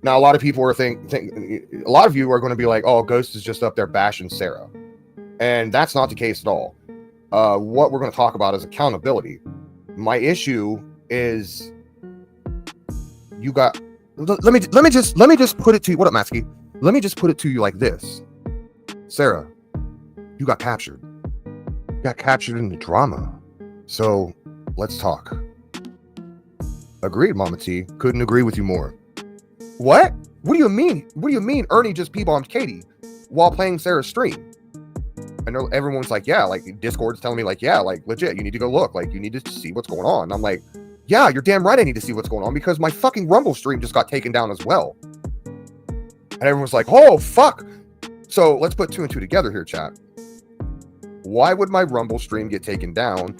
Now, a lot of people are a lot of you are going to be like, oh, Ghost is just up there bashing Sarah. And that's not the case at all. What we're going to talk about is accountability. My issue is let me just put it to you. What up, Matsky? Let me just put it to you like this. Sarah, you got captured. You got captured in the drama. So let's talk. Agreed, Mama T. Couldn't agree with you more. What? What do you mean? What do you mean Ernie just P-bombed Katie while playing Sarah's stream? And everyone's like, yeah, like Discord's telling me like, yeah, like legit, you need to go look, like you need to see what's going on. And I'm like, yeah, you're damn right I need to see what's going on because my fucking Rumble stream just got taken down as well. And everyone's like, oh, fuck. So let's put two and two together here, chat. Why would my Rumble stream get taken down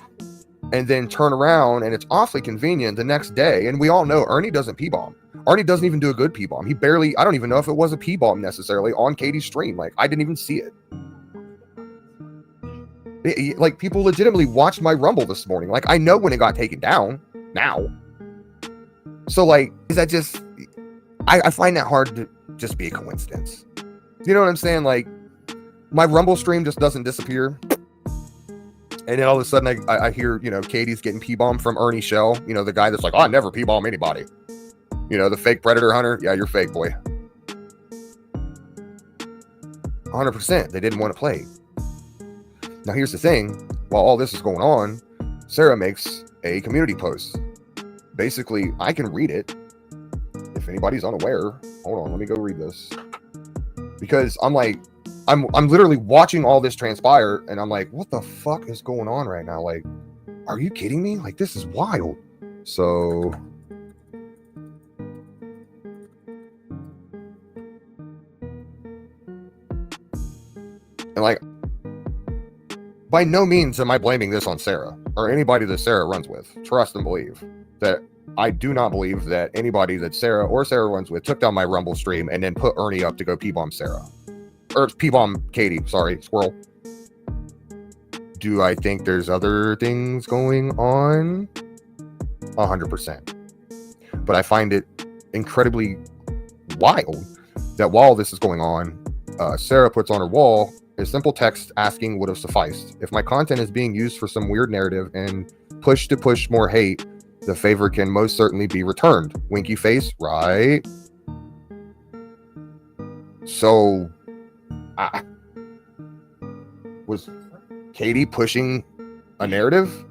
and then turn around and it's awfully convenient the next day? And we all know Ernie doesn't P-bomb. Ernie doesn't even do a good P-bomb. He barely, I don't even know if it was a P-bomb necessarily on Katie's stream. Like, I didn't even see it. Like, people legitimately watched my Rumble this morning. Like, I know when it got taken down now. So, like, is that just, I find that hard to just be a coincidence. You know what I'm saying? Like, my Rumble stream just doesn't disappear. And then all of a sudden I hear, you know, Katie's getting P-bombed from Ernie Shell. You know, the guy that's like, oh, I never P-bomb anybody. You know, the fake predator hunter. Yeah, you're fake, boy. 100%. They didn't want to play. Now, here's the thing. While all this is going on, Sarah makes a community post. Basically, I can read it. If anybody's unaware, hold on, let me go read this. Because I'm like, I'm literally watching all this transpire, and I'm like, what the fuck is going on right now? Like, are you kidding me? Like, this is wild. So, and like, by no means am I blaming this on Sarah or anybody that Sarah runs with. Trust and believe that I do not believe that anybody that Sarah or Sarah runs with took down my Rumble stream and then put Ernie up to go P-bomb Sarah. Or P-bomb Katie, sorry, squirrel. Do I think there's other things going on? 100%. But I find it incredibly wild that while this is going on, Sarah puts on her wall a simple text asking would have sufficed. If my content is being used for some weird narrative and pushed to push more hate, the favor can most certainly be returned. Winky face, right? So, was Katie pushing a narrative?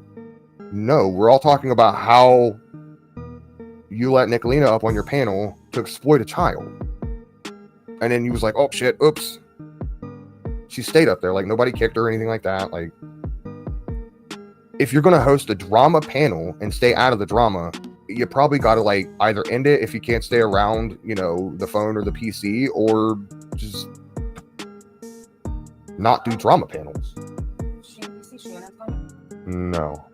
No, we're all talking about how you let Nicolina up on your panel to exploit a child. And then he was like, oh shit, oops. She stayed up there, like nobody kicked her or anything like that. Like, if you're gonna host a drama panel and stay out of the drama, you probably gotta like either end it if you can't stay around, you know, the phone or the PC, or just not do drama panels. No.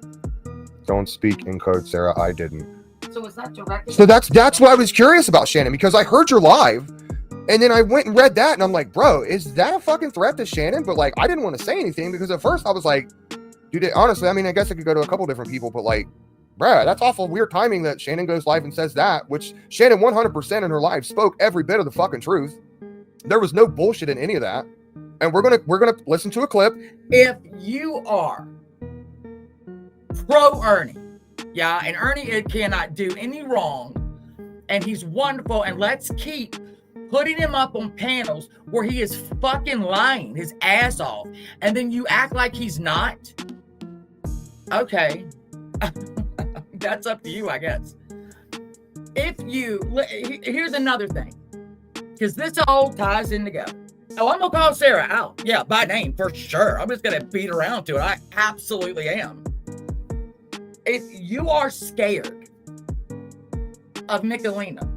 Don't speak in code, Sarah. I didn't. So is that directed? So that's what I was curious about, Shannon, because I heard your live, and then I went and read that, and I'm like, bro, is that a fucking threat to Shannon? But like, I didn't want to say anything because at first I was like, dude, honestly, I mean, I guess I could go to a couple different people, but like, bruh, that's awful weird timing that Shannon goes live and says that, which Shannon 100% in her live spoke every bit of the fucking truth. There was no bullshit in any of that. And we're gonna listen to a clip. If you are pro Ernie, yeah, and Ernie cannot do any wrong, and he's wonderful, and let's keep putting him up on panels where he is fucking lying his ass off, and then you act like he's not. Okay. That's up to you, I guess. Here's another thing, because this all ties in together. Oh, I'm gonna call Sarah out. Yeah, by name for sure. I'm just gonna beat around to it. I absolutely am. If you are scared of Nicolina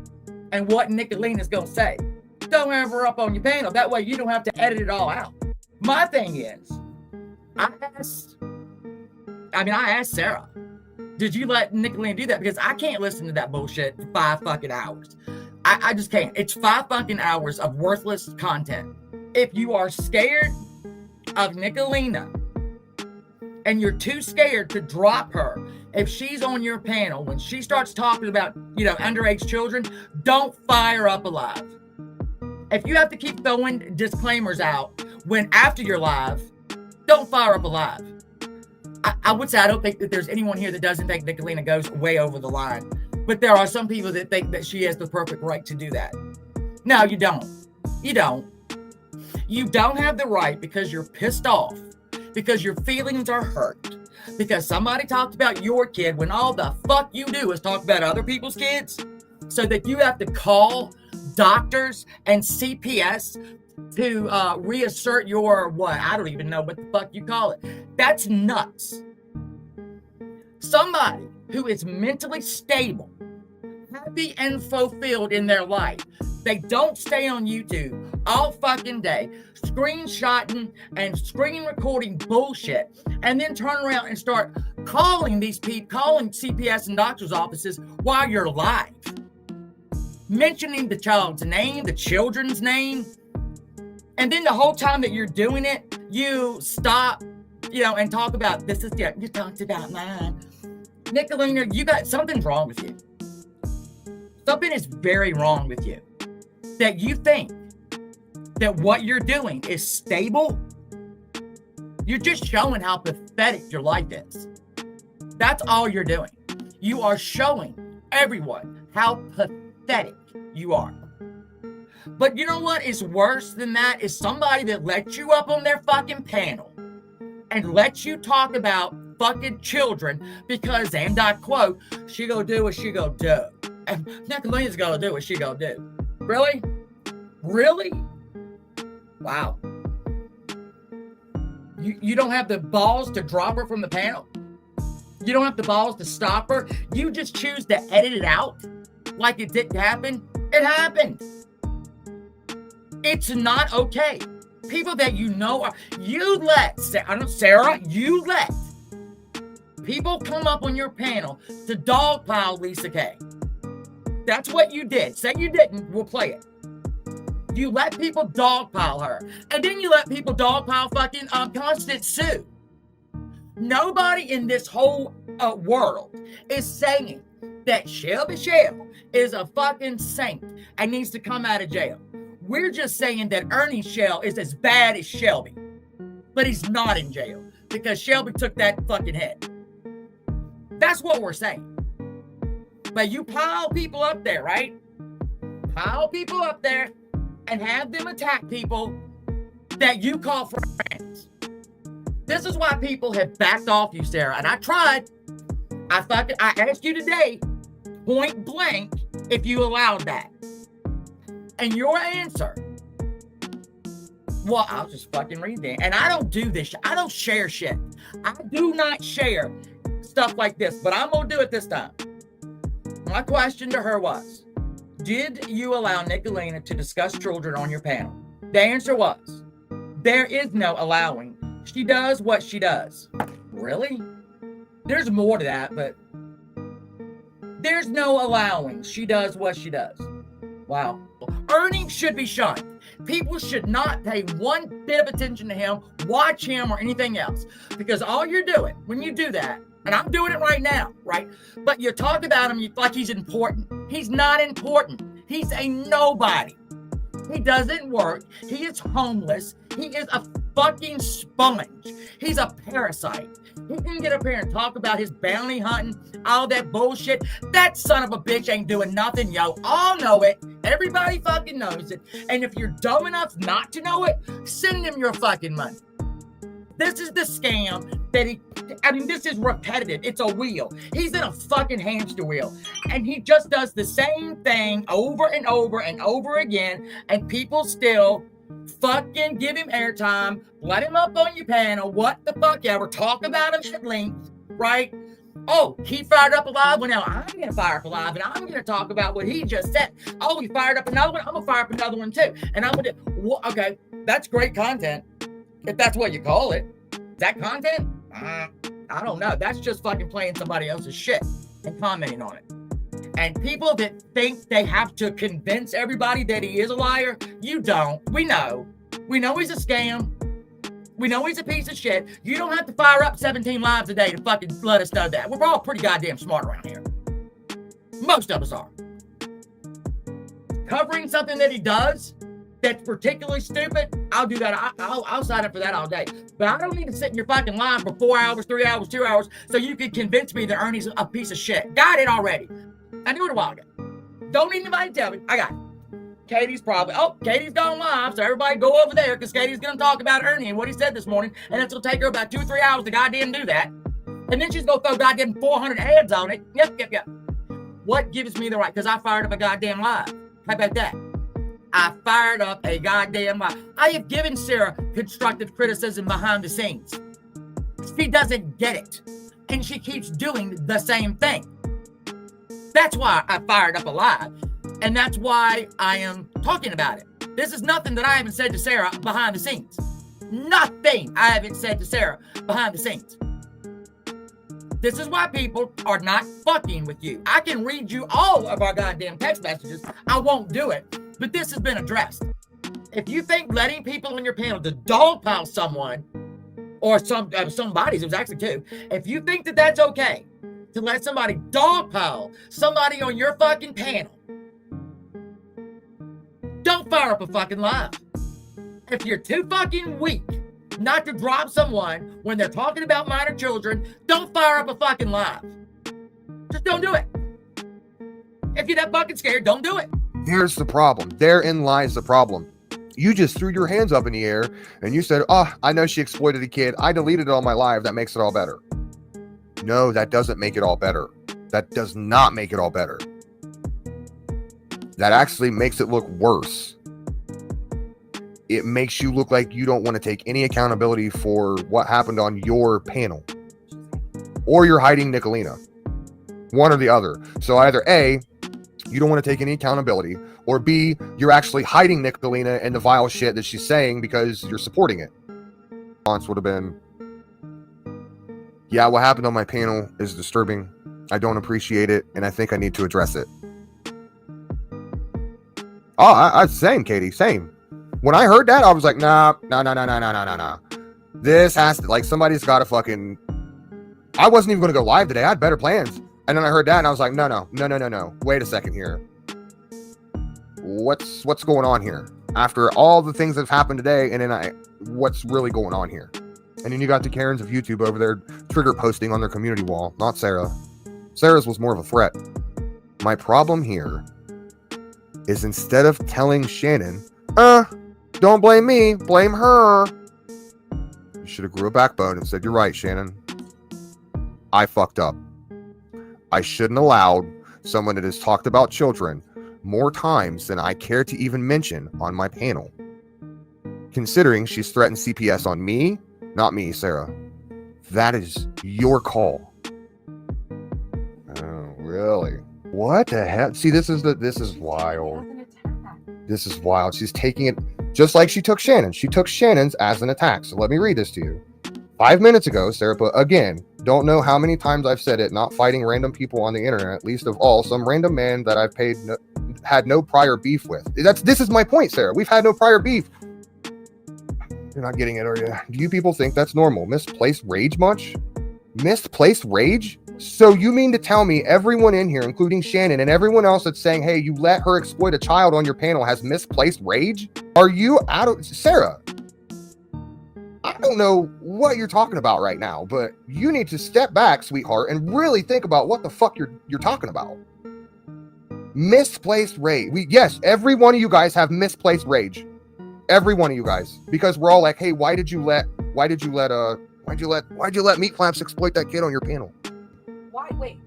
and what Nicolina's gonna say, don't have her up on your panel. That way you don't have to edit it all out. My thing is, I asked Sarah, did you let Nicolina do that? Because I can't listen to that bullshit for 5 fucking hours. I just can't. It's 5 fucking hours of worthless content. If you are scared of Nicolina and you're too scared to drop her if she's on your panel, when she starts talking about, underage children, don't fire up a live. If you have to keep throwing disclaimers out after you're live, don't fire up a live. I would say I don't think that there's anyone here that doesn't think Nicolina goes way over the line. But there are some people that think that she has the perfect right to do that. No, you don't. You don't. You don't have the right because you're pissed off, because your feelings are hurt, because somebody talked about your kid when all the fuck you do is talk about other people's kids, so that you have to call doctors and CPS to reassert your what? I don't even know what the fuck you call it. That's nuts. Somebody who is mentally stable, happy and fulfilled in their life, they don't stay on YouTube all fucking day screenshotting and screen recording bullshit and then turn around and start calling these people, calling CPS and doctor's offices while you're live, mentioning the child's name, the children's name, and then the whole time that you're doing it, you stop, and talk about this is you talked about mine. Nicolina, you got something's wrong with you. Something is very wrong with you. That you think that what you're doing is stable. You're just showing how pathetic your life is. That's all you're doing. You are showing everyone how pathetic you are. But you know what is worse than that is somebody that lets you up on their fucking panel and lets you talk about fucking children because, and I quote, she gonna do what she gonna do. And Nicolina's gonna do what she gonna do. Really? Really? Wow. You don't have the balls to drop her from the panel? You don't have the balls to stop her? You just choose to edit it out like it didn't happen? It happened. It's not okay. People that you let people come up on your panel to dogpile Lisa K. That's what you did. Say you didn't, we'll play it. You let people dogpile her. And then you let people dogpile fucking Constant Sue. Nobody in this whole world is saying that Shelby Shell is a fucking saint and needs to come out of jail. We're just saying that Ernie Shell is as bad as Shelby. But he's not in jail because Shelby took that fucking hit. That's what we're saying. But you pile people up there, right? Pile people up there and have them attack people that you call friends. This is why people have backed off you, Sarah. And I tried. I asked you today, point blank, if you allowed that. And your answer, well, I'll just fucking read that. And I don't do this. I don't share shit. I do not share stuff like this, but I'm going to do it this time. My question to her was, did you allow Nicolina to discuss children on your panel? The answer was, there is no allowing. She does what she does. Really? There's more to that, but there's no allowing. She does what she does. Wow. Ernie should be shunned. People should not pay one bit of attention to him, watch him, or anything else. Because all you're doing when you do that, and I'm doing it right now, right? But you talk about him like he's important. He's not important. He's a nobody. He doesn't work. He is homeless. He is a fucking sponge. He's a parasite. He can get up here and talk about his bounty hunting, all that bullshit. That son of a bitch ain't doing nothing, yo. All know it. Everybody fucking knows it. And if you're dumb enough not to know it, send him your fucking money. This is the scam that this is repetitive. It's a wheel. He's in a fucking hamster wheel. And he just does the same thing over and over and over again. And people still fucking give him airtime. Let him up on your panel. What the fuck ever. Talk about him at length, right? Oh, he fired up a live one. Now I'm going to fire up a live and I'm going to talk about what he just said. Oh, he fired up another one. I'm going to fire up another one too. And I'm going to, okay, that's great content. If that's what you call it. Is that content? I don't know. That's just fucking playing somebody else's shit and commenting on it. And people that think they have to convince everybody that he is a liar, you don't. We know. We know he's a scam. We know he's a piece of shit. You don't have to fire up 17 lives a day to fucking let us know that. We're all pretty goddamn smart around here. Most of us are. Covering something that he does that's particularly stupid, I'll do that. I'll sign up for that all day. But I don't need to sit in your fucking line for 4 hours, 3 hours, 2 hours so you can convince me that Ernie's a piece of shit. Got it already. I knew it a while ago. Don't need anybody to tell me. I got it. Katie's Katie's gone live, so everybody go over there because Katie's going to talk about Ernie and what he said this morning, and it's going to take her about 2 or 3 hours to goddamn do that. And then she's going to throw goddamn 400 ads on it. Yep. What gives me the right? Because I fired up a goddamn live. How about that? I fired up a goddamn live. I have given Sarah constructive criticism behind the scenes. She doesn't get it. And she keeps doing the same thing. That's why I fired up a live. And that's why I am talking about it. This is nothing that I haven't said to Sarah behind the scenes. Nothing I haven't said to Sarah behind the scenes. This is why people are not fucking with you. I can read you all of our goddamn text messages. I won't do it. But this has been addressed. If you think letting people on your panel to dogpile someone, or somebody's, it was actually two, if you think that that's okay to let somebody dogpile somebody on your fucking panel, don't fire up a fucking live. If you're too fucking weak not to drop someone when they're talking about minor children, don't fire up a fucking live. Just don't do it. If you're that fucking scared, don't do it. Here's the problem. Therein lies the problem. You just threw your hands up in the air and you said, oh, I know she exploited a kid. I deleted it on my live. That makes it all better. No, that doesn't make it all better. That does not make it all better. That actually makes it look worse. It makes you look like you don't want to take any accountability for what happened on your panel. Or you're hiding Nicolina. One or the other. So either A, you don't want to take any accountability, or B, you're actually hiding Nicolina and the vile shit that she's saying because you're supporting it. Response would have been, yeah, what happened on my panel is disturbing. I don't appreciate it, and I think I need to address it. Oh, same, Katie, same. When I heard that, I was like, nah. This has to, like, somebody's got to fucking... I wasn't even going to go live today. I had better plans. And then I heard that, and I was like, no. Wait a second here. What's going on here? After all the things that have happened today, and then what's really going on here? And then you got the Karens of YouTube over there trigger posting on their community wall. Not Sarah. Sarah's was more of a threat. My problem here is instead of telling Shannon, don't blame me, blame her, you should have grew a backbone and said, you're right, Shannon. I fucked up. I shouldn't allowed someone that has talked about children more times than I care to even mention on my panel. Considering she's threatened CPS on me, not me, Sarah. That is your call. Oh, really? What the hell? See, this is wild. This is wild. She's taking it just like she took Shannon. She took Shannon's as an attack. So let me read this to you. 5 minutes ago, Sarah put, again, don't know how many times I've said it, not fighting random people on the internet, least of all, some random man that I've had no prior beef with. This is my point, Sarah. We've had no prior beef. You're not getting it, are you? Do you people think that's normal? Misplaced rage much? Misplaced rage? So you mean to tell me everyone in here, including Shannon and everyone else that's saying, hey, you let her exploit a child on your panel has misplaced rage? Are you out of... Sarah, I don't know what you're talking about right now, but you need to step back, sweetheart, and really think about what the fuck you're talking about. Misplaced rage. Yes, every one of you guys have misplaced rage. Every one of you guys, because we're all like, hey, why'd you let Meat Flaps exploit that kid on your panel? Why? Wait.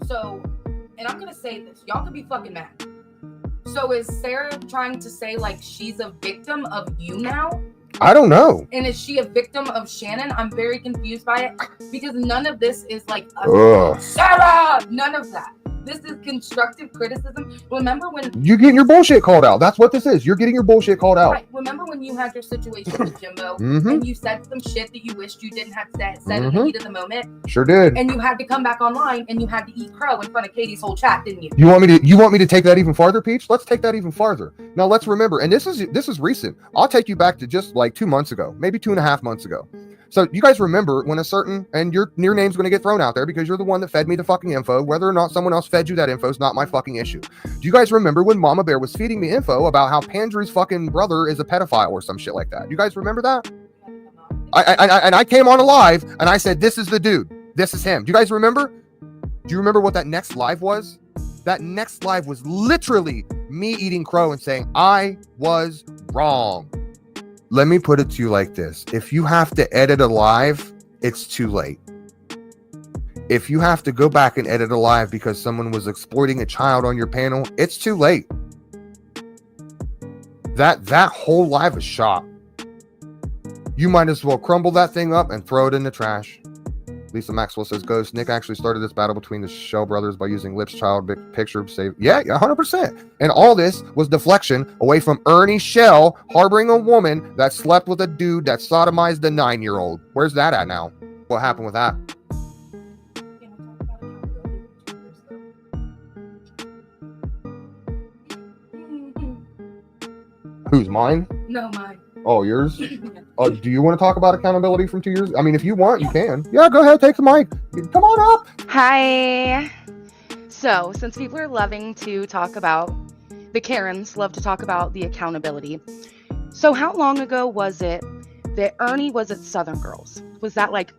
So, and I'm gonna say this, y'all could be fucking mad. So is Sarah trying to say like she's a victim of you now? I don't know. And is she a victim of Shannon? I'm very confused by it because none of this is like Sarah. None of that. This is constructive criticism. Remember when you're getting your bullshit called out? That's what this is. You're getting your bullshit called out. Right. Remember when when you had your situation with Jimbo Mhm. and you said some shit that you wished you didn't have said in the heat of the moment, Sure did. and you had to come back online and you had to eat crow in front of Katie's whole chat, didn't you? You want me to take that even farther, Peach? Let's take that even farther. Now let's remember, and this is recent. I'll take you back to just like 2 months ago, maybe 2.5 months ago. So you guys remember when and your name's going to get thrown out there because you're the one that fed me the fucking info. Whether or not someone else fed you that info is not my fucking issue. Do you guys remember when Mama Bear was feeding me info about how Pandrew's fucking brother is a pedophile or some shit like that? You guys remember that? I came on a live and I said, this is the dude. This is him. Do you guys remember? Do you remember what that next live was? That next live was literally me eating crow and saying, I was wrong. Let me put it to you like this. If you have to edit a live, it's too late. If you have to go back and edit a live because someone was exploiting a child on your panel, it's too late. That whole live is shot. You might as well crumble that thing up and throw it in the trash. Lisa Maxwell says, Ghost, Nick actually started this battle between the Shell brothers by using Lip's child picture to save. Yeah, 100%. And all this was deflection away from Ernie Shell harboring a woman that slept with a dude that sodomized a 9-year-old. Where's that at now? What happened with that? Who's mine? No, mine. Oh, yours? Do you want to talk about accountability from 2 years? I mean, if you want, you can. Yeah, go ahead. Take the mic. Come on up. Hi. So, since people are loving to talk about, the Karens love to talk about the accountability. So, how long ago was it that Ernie was at Southern Girls? Was that like,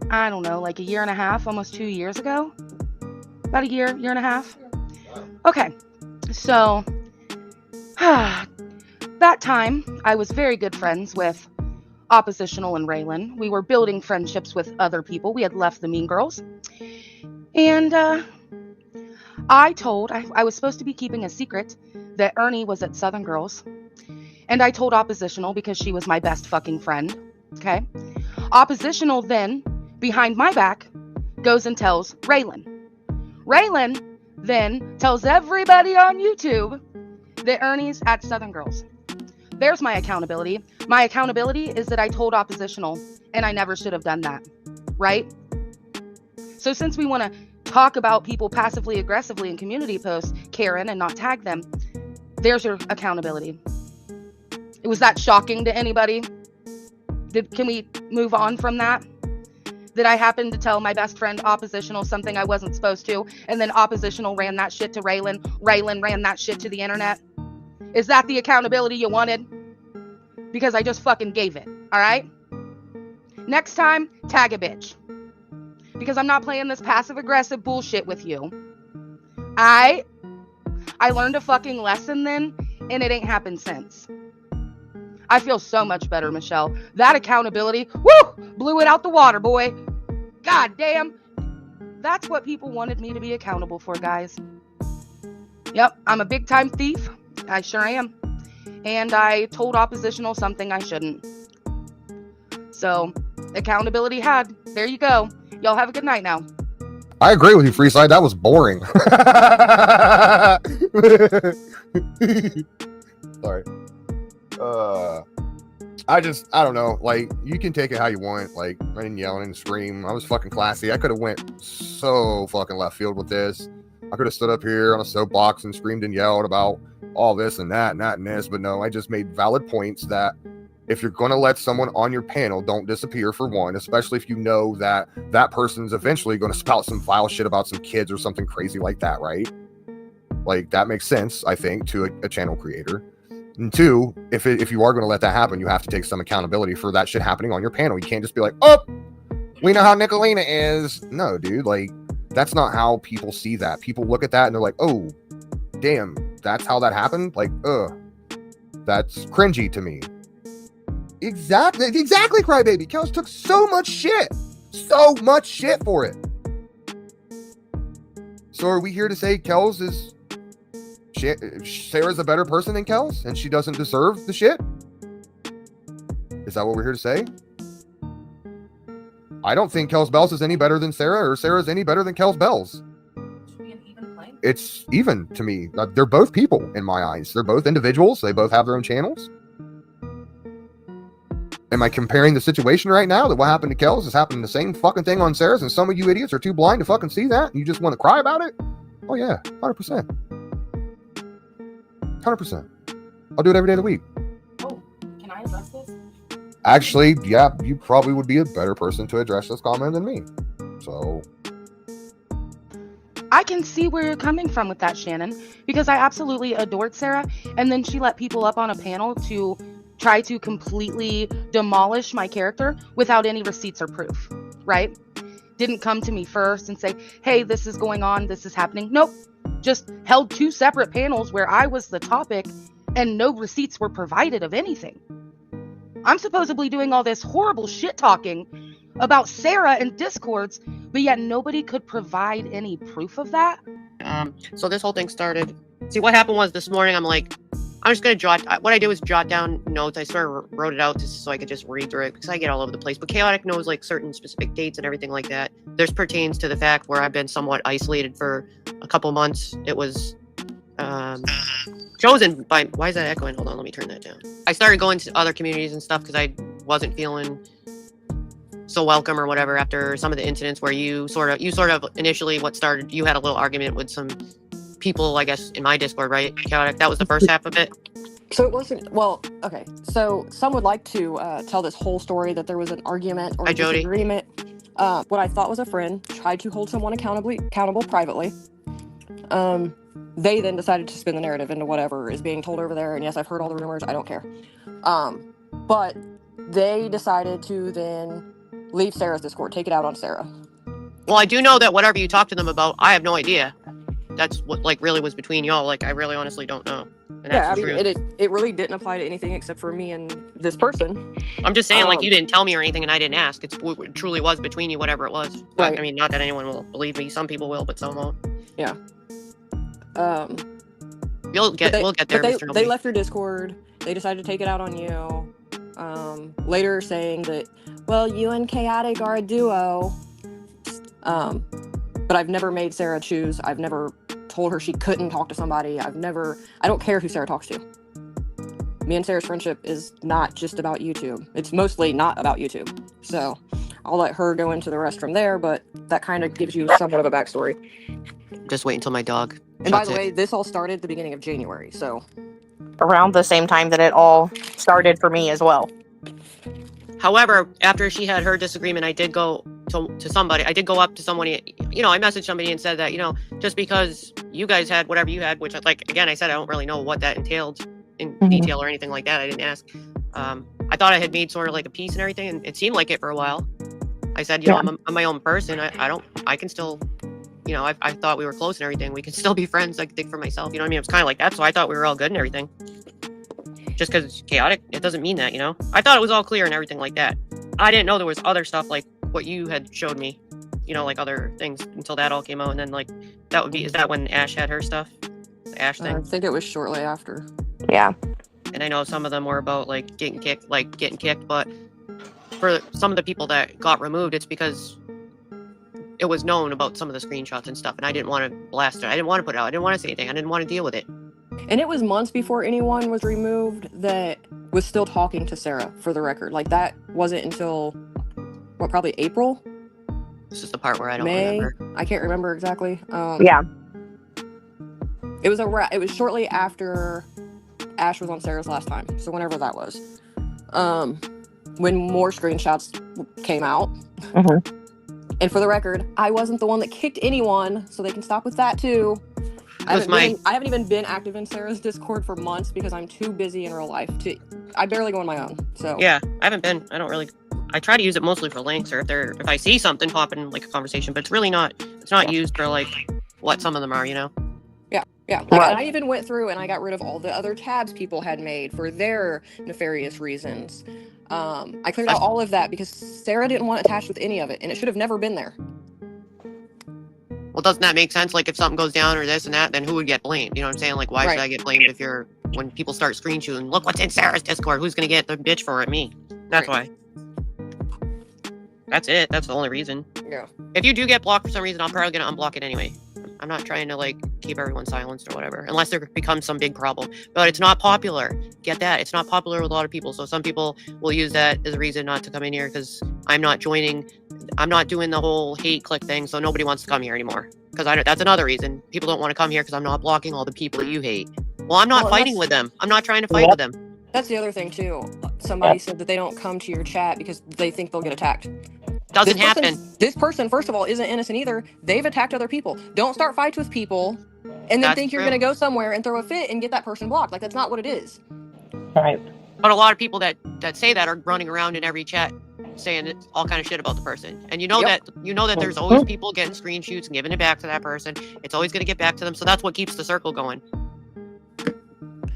I don't know, like a year and a half, almost 2 years ago? About a year and a half? Okay. So, that time, I was very good friends with Oppositional and Raylan. We were building friendships with other people. We had left the Mean Girls. And I was supposed to be keeping a secret that Ernie was at Southern Girls. And I told Oppositional because she was my best fucking friend. Okay? Oppositional then, behind my back, goes and tells Raylan. Raylan then tells everybody on YouTube that Ernie's at Southern Girls. There's my accountability. My accountability is that I told Oppositional, and I never should have done that, right? So since we want to talk about people passively aggressively in community posts, Karen, and not tag them, there's your accountability. Was that shocking to anybody? Can we move on from that? That I happened to tell my best friend Oppositional something I wasn't supposed to, and then Oppositional ran that shit to Raylan. Raylan ran that shit to the internet. Is that the accountability you wanted? Because I just fucking gave it, all right? Next time, tag a bitch. Because I'm not playing this passive-aggressive bullshit with you. I learned a fucking lesson then, and it ain't happened since. I feel so much better, Michelle. That accountability, woo, blew it out the water, boy. God damn. That's what people wanted me to be accountable for, guys. Yep, I'm a big-time thief. I sure am. And I told Oppositional something I shouldn't. So, accountability had. There you go. Y'all have a good night now. I agree with you, Freeside. That was boring. Sorry. I don't know. Like, you can take it how you want. Like, I didn't yell and scream. I was fucking classy. I could have went so fucking left field with this. I could have stood up here on a soapbox and screamed and yelled about all this and that and that and this. But no, I just made valid points that if you're going to let someone on your panel, don't disappear, for one, especially if you know that that person's eventually going to spout some vile shit about some kids or something crazy like that, right? Like, that makes sense, I think, to a channel creator. And two, if you are going to let that happen, you have to take some accountability for that shit happening on your panel. You can't just be like, oh, we know how Nicolina is. No, dude, like, that's not how people see that. People look at that and they're like, oh, damn, that's how that happened? Like, that's cringy to me. Exactly, Crybaby. Kels took so much shit for it. So are we here to say Kels is Sarah's a better person than Kels and she doesn't deserve the shit? Is that what we're here to say? I don't think Kels Bells is any better than Sarah, or Sarah's any better than Kels Bells. Should be an even play. It's even to me. They're both people in my eyes. They're both individuals. They both have their own channels. Am I comparing the situation right now that what happened to Kells is happening the same fucking thing on Sarah's, and some of you idiots are too blind to fucking see that, and you just want to cry about it? Oh yeah, 100%. 100%. I'll do it every day of the week. Oh, can I address this? Actually, yeah, you probably would be a better person to address this comment than me. So I can see where you're coming from with that, Shannon, because I absolutely adored Sarah, and then she let people up on a panel to try to completely demolish my character without any receipts or proof, right? Didn't come to me first and say, hey, this is going on, this is happening. Nope. Just held 2 separate panels where I was the topic and no receipts were provided of anything. I'm supposedly doing all this horrible shit talking about Sarah and Discords, but yet nobody could provide any proof of that. So this whole thing started. See, what happened was this morning, I'm like, I'm just going to what I did was jot down notes. I sort of wrote it out so I could just read through it because I get all over the place. But Chaotic knows like certain specific dates and everything like that. This pertains to the fact where I've been somewhat isolated for a couple months. It was chosen by, why is that echoing? Hold on, let me turn that down. I started going to other communities and stuff because I wasn't feeling so welcome or whatever after some of the incidents where you sort of initially you had a little argument with some people, I guess, in my Discord, right? Chaotic. That was the first half of it. So it wasn't, well, okay. So some would like to tell this whole story that there was an argument or a disagreement. What I thought was a friend tried to hold someone accountable privately. They then decided to spin the narrative into whatever is being told over there. And yes, I've heard all the rumors. I don't care. But they decided to then leave Sarah's Discord, take it out on Sarah. Well, I do know that whatever you talked to them about, I have no idea. That's what like really was between y'all. Like, I really honestly don't know. And yeah, I mean, it really didn't apply to anything except for me and this person. I'm just saying, like, you didn't tell me or anything, and I didn't ask. It truly was between you, whatever it was. Right. I mean, not that anyone will believe me. Some people will, but some won't. Yeah. We'll get there, Mr. They left your Discord. They decided to take it out on you. Later saying that, well, you and Chaotic are a duo. But I've never made Sarah choose. I've never told her she couldn't talk to somebody. I don't care who Sarah talks to. Me and Sarah's friendship is not just about YouTube. It's mostly not about YouTube. So I'll let her go into the rest from there, but that kind of gives you somewhat of a backstory. Just wait until my dog. And by the way, this all started at the beginning of January, so. Around the same time that it all started for me as well. However, after she had her disagreement, I did go to somebody. I did go up to somebody, I messaged somebody and said that, just because you guys had whatever you had, which, like, again, I said I don't really know what that entailed in detail or anything like that. I didn't ask. I thought I had made sort of like a peace and everything, and it seemed like it for a while. I said, I'm my own person. I can still, I thought we were close and everything. We can still be friends, I think, for myself. You know what I mean? It was kind of like that, so I thought we were all good and everything. Just because it's chaotic, it doesn't mean that, I thought it was all clear and everything like that. I didn't know there was other stuff like what you had showed me, like other things until that all came out. And then, like, is that when Ash had her stuff? The Ash thing? I think it was shortly after. Yeah. And I know some of them were about, like, getting kicked, but for some of the people that got removed, it's because it was known about some of the screenshots and stuff, and I didn't want to blast it. I didn't want to put it out. I didn't want to say anything. I didn't want to deal with it. And it was months before anyone was removed that was still talking to Sarah, for the record. Like, that wasn't until, probably April? This is the part where I don't May? remember. I can't remember exactly. Yeah. It was shortly after Ash was on Sarah's last time, so whenever that was. When more screenshots came out. Mm-hmm. And for the record, I wasn't the one that kicked anyone, so they can stop with that too. I haven't even been active in Sarah's Discord for months because I'm too busy in real life I barely go on my own. So yeah, I haven't been. I try to use it mostly for links or if I see something pop in like a conversation, but it's really not. It's not used for like what some of them are, Yeah. Right. And I even went through and I got rid of all the other tabs people had made for their nefarious reasons. I cleared out all of that because Sarah didn't want attached with any of it, and it should have never been there. Well, doesn't that make sense? Like, if something goes down or this and that, then who would get blamed? You know what I'm saying? Like, why should I get blamed when people start screenshotting, look what's in Sarah's Discord, who's going to get the bitch for it? Me. That's why. That's it. That's the only reason. Yeah. If you do get blocked for some reason, I'm probably going to unblock it anyway. I'm not trying to, like, keep everyone silenced or whatever, unless there becomes some big problem. But it's not popular. Get that? It's not popular with a lot of people. So some people will use that as a reason not to come in here because I'm not doing the whole hate click thing. So nobody wants to come here anymore. Because that's another reason people don't want to come here because I'm not blocking all the people that you hate. Well, I'm not fighting with them. I'm not trying to fight with them. That's the other thing too. Somebody said that they don't come to your chat because they think they'll get attacked. Doesn't happen. This person, first of all, isn't innocent either. They've attacked other people. Don't start fights with people and then think you're going to go somewhere and throw a fit and get that person blocked. Like, that's not what it is. Right. But a lot of people that say that are running around in every chat saying all kind of shit about the person. And you know that there's always people getting screen shoots and giving it back to that person. It's always going to get back to them. So that's what keeps the circle going.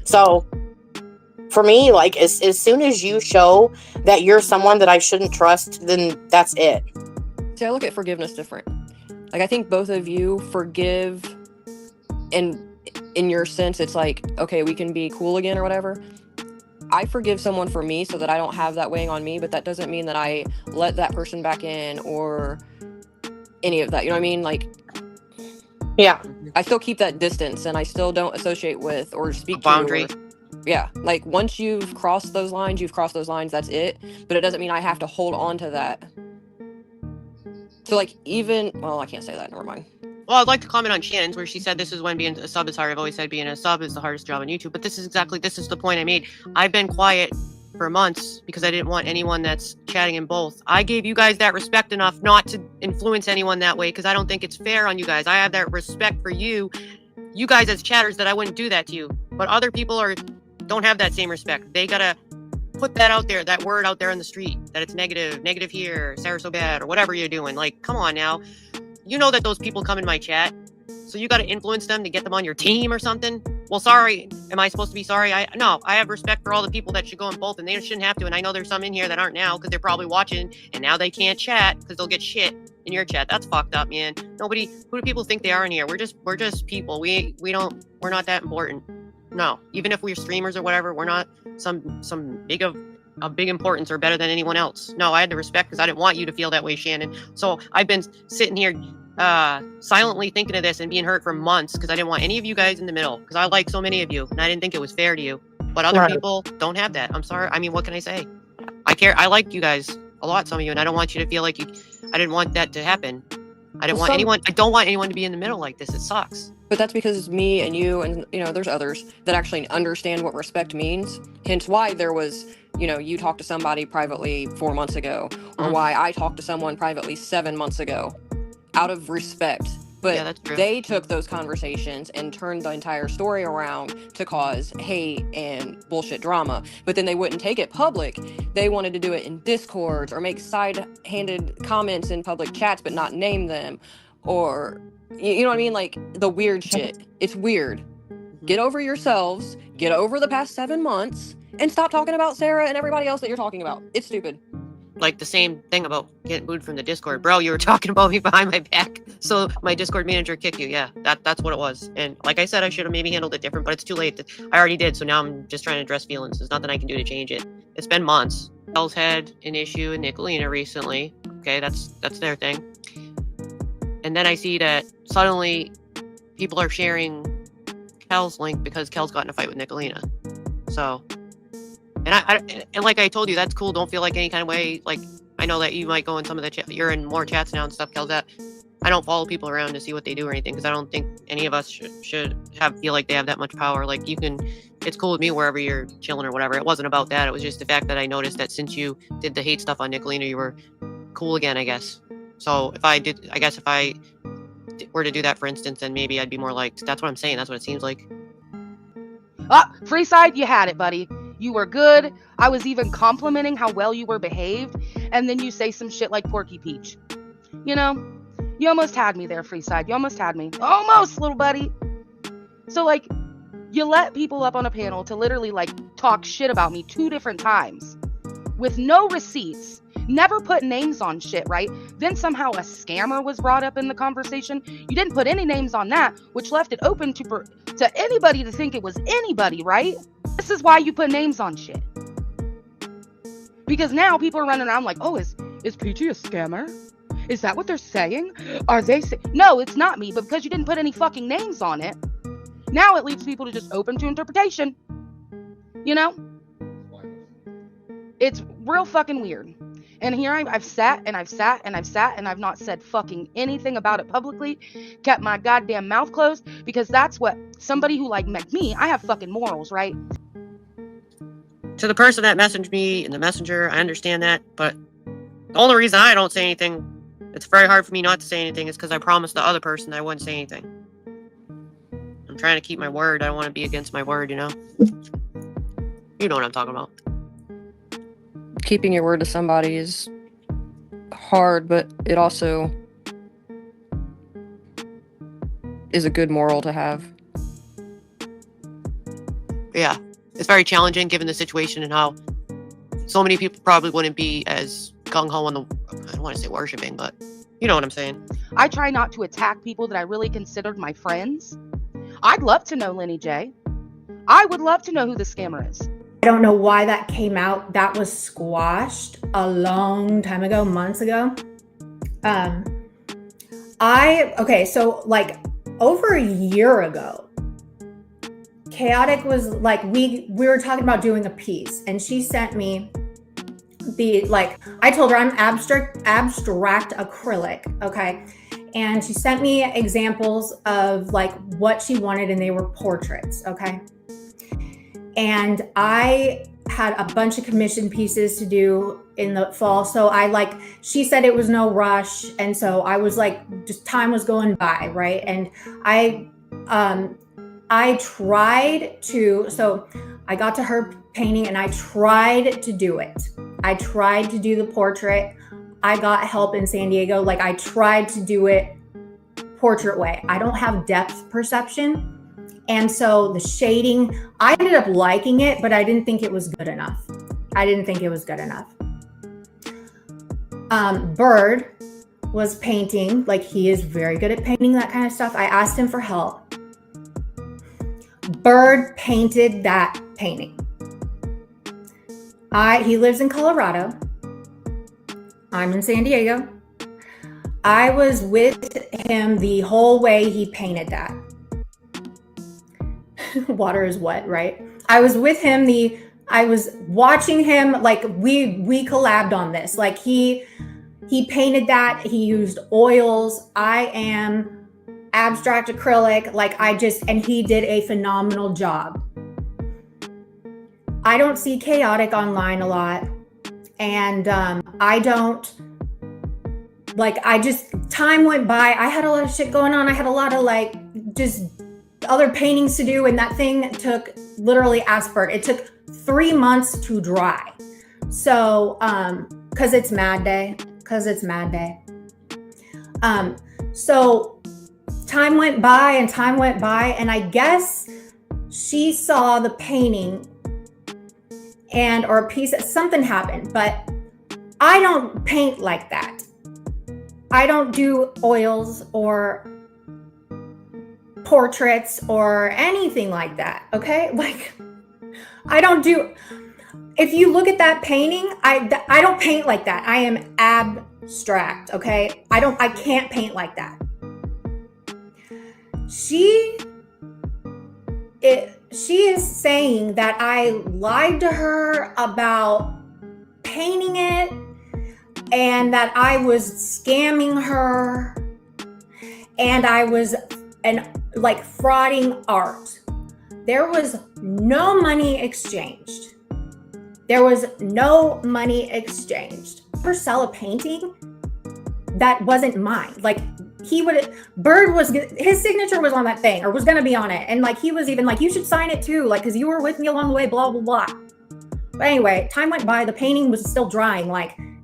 So for me, like, as soon as you show that you're someone that I shouldn't trust, then that's it. See, I look at forgiveness different. Like, I think both of you forgive, and in your sense, it's like, okay, we can be cool again or whatever. I forgive someone for me so that I don't have that weighing on me, but that doesn't mean that I let that person back in or any of that. You know what I mean? Like, yeah, I still keep that distance and I still don't associate with or speak to. Boundary. Yeah, like, once you've crossed those lines, that's it. But it doesn't mean I have to hold on to that. So, like, well, I can't say that, never mind. Well, I'd like to comment on Shannon's where she said this is when being a sub is hard. I've always said being a sub is the hardest job on YouTube. But this is the point I made. I've been quiet for months because I didn't want anyone that's chatting in both. I gave you guys that respect enough not to influence anyone that way because I don't think it's fair on you guys. I have that respect for you guys as chatters, that I wouldn't do that to you. But other people don't have that same respect. They gotta put that out there, that word out there in the street, that it's negative here, Sarah's so bad, or whatever you're doing. Like, come on now. You know that those people come in my chat, so you got to influence them to get them on your team or something. Well, sorry. Am I supposed to be sorry? No, I have respect for all the people that should go in both, and they shouldn't have to. And I know there's some in here that aren't now because they're probably watching, and now they can't chat because they'll get shit in your chat. That's fucked up, man. Who do people think they are in here? We're just people. We're not that important. No, even if we're streamers or whatever, we're not some big of big importance or better than anyone else. No, I had to respect because I didn't want you to feel that way, Shannon. So I've been sitting here silently thinking of this and being hurt for months because I didn't want any of you guys in the middle because I like so many of you and I didn't think it was fair to you. But other people don't have that. I'm sorry. I mean, what can I say? I care. I like you guys a lot, some of you, and I don't want you to feel like I didn't want that to happen. I don't want anyone to be in the middle like this. It sucks. But that's because it's me and you and, there's others that actually understand what respect means. Hence why there was, you talked to somebody privately 4 months ago, or why I talked to someone privately 7 months ago out of respect. But they took those conversations and turned the entire story around to cause hate and bullshit drama. But then they wouldn't take it public. They wanted to do it in Discords or make side-handed comments in public chats but not name them. Or, you know what I mean? Like, the weird shit. It's weird. Get over yourselves. Get over the past 7 months. And stop talking about Sarah and everybody else that you're talking about. It's stupid. Like the same thing about getting booed from the Discord. Bro, you were talking about me behind my back. So my Discord manager kicked you. Yeah, that's what it was. And like I said, I should have maybe handled it different, but it's too late. I already did. So now I'm just trying to address feelings. There's nothing I can do to change it. It's been months. Kel's had an issue with Nicolina recently. Okay, that's their thing. And then I see that suddenly people are sharing Kel's link because Kel's got in a fight with Nicolina. So... And like I told you, that's cool. Don't feel like any kind of way. Like, I know that you might go in some of the chat. You're in more chats now and stuff. Kel's that. I don't follow people around to see what they do or anything because I don't think any of us should feel like they have that much power. Like, it's cool with me wherever you're chilling or whatever. It wasn't about that. It was just the fact that I noticed that since you did the hate stuff on Nicolina, you were cool again, I guess. So if I were to do that, for instance, then maybe I'd be more like, that's what I'm saying. That's what it seems like. Free side, you had it, buddy. You were good. I was even complimenting how well you were behaved. And then you say some shit like Porky Peach. You almost had me there, Free side. You almost had me. Almost, little buddy. So, like, you let people up on a panel to literally, like, talk shit about me 2 different times. With no receipts. Never put names on shit, right? Then somehow a scammer was brought up in the conversation. You didn't put any names on that, which left it open to anybody to think it was anybody, right? This is why you put names on shit. Because now people are running around like, oh, is Peachy a scammer? Is that what they're saying? Are they no, it's not me, but because you didn't put any fucking names on it, now it leaves people to just open to interpretation. You know? It's real fucking weird. And here I've sat and I've sat and I've sat and I've not said fucking anything about it publicly, kept my goddamn mouth closed, because that's what somebody who like me, I have fucking morals, right? To the person that messaged me in the messenger, I understand that, but the only reason I don't say anything, it's very hard for me not to say anything, is because I promised the other person that I wouldn't say anything. I'm trying to keep my word. I don't want to be against my word, you know? You know what I'm talking about. Keeping your word to somebody is hard, but it also is a good moral to have. Yeah, it's very challenging given the situation and how so many people probably wouldn't be as gung-ho on the, I don't want to say worshiping, but you know what I'm saying. I try not to attack people that I really considered my friends. I'd love to know Lenny J. I would love to know who the scammer is. I don't know why that came out. That was squashed a long time ago, months ago. So like over a year ago, Chaotic was like, we were talking about doing a piece, and she sent me I told her I'm abstract acrylic, okay? And she sent me examples of like what she wanted, and they were portraits, okay? And I had a bunch of commission pieces to do in the fall. So she said it was no rush. And so I was like, just time was going by, right? And I tried to, so I got to her painting and I tried to do it. I tried to do the portrait. I got help in San Diego. Like I tried to do it portrait way. I don't have depth perception. And so the shading, I ended up liking it, but I didn't think it was good enough. Bird was painting, like he is very good at painting that kind of stuff. I asked him for help. Bird painted that painting. He lives in Colorado. I'm in San Diego. I was with him the whole way he painted that. Water is wet, right? I was with him I was watching him, like we collabed on this. Like he painted that, he used oils. I am abstract acrylic, and he did a phenomenal job. I don't see Chaotic online a lot. And time went by. I had a lot of shit going on. I had a lot of just other paintings to do, and that thing took literally aspert. It took 3 months to dry. So, cause it's mad day. So time went by, and I guess she saw the painting or a piece, something happened, but I don't paint like that. I don't do oils or portraits or anything like that, okay? I don't do, if you look at that painting, I don't paint like that. I am abstract, okay? I can't paint like that. She is saying that I lied to her about painting it and that I was scamming her and I was frauding art. There was no money exchanged. For sell a painting that wasn't mine. His signature was on that thing, or was going to be on it. And he was even you should sign it too, because you were with me along the way, blah, blah, blah. But anyway, time went by, the painting was still drying.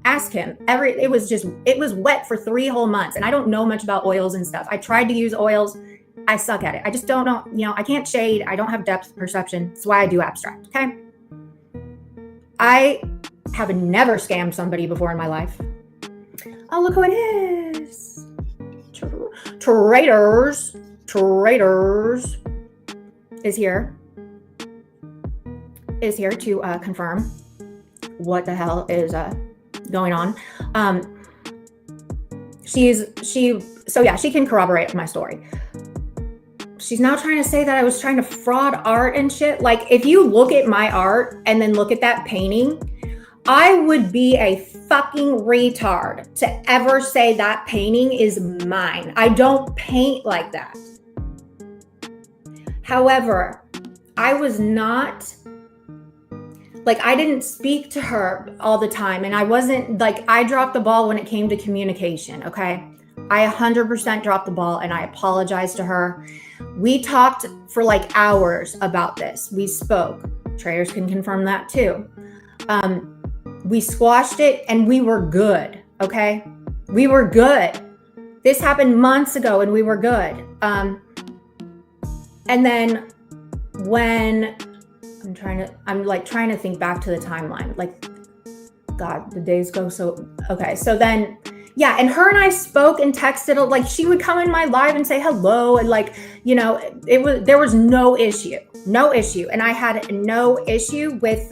Ask him. It was wet for 3 whole months. And I don't know much about oils and stuff. I tried to use oils. I suck at it. I just don't know. I can't shade. I don't have depth perception. That's why I do abstract. Okay. I have never scammed somebody before in my life. Oh, look who it is. Traitors is here to confirm what the hell is going on. So yeah, she can corroborate my story. She's now trying to say that I was trying to fraud art and shit. Like, if you look at my art and then look at that painting, I would be a fucking retard to ever say that painting is mine. I don't paint like that. However, I was not, like, I didn't speak to her all the time. And I wasn't, like, I dropped the ball when it came to communication, okay? I 100% dropped the ball and I apologized to her. We talked for like hours about this. We spoke. Traders can confirm that too. We squashed it and we were good, okay? We were good. This happened months ago and we were good. And then when I'm trying to think back to the timeline. Like, God, the days go so, okay. So then, yeah, and her and I spoke and texted, like she would come in my live and say hello. And like, you know, there was no issue. And I had no issue with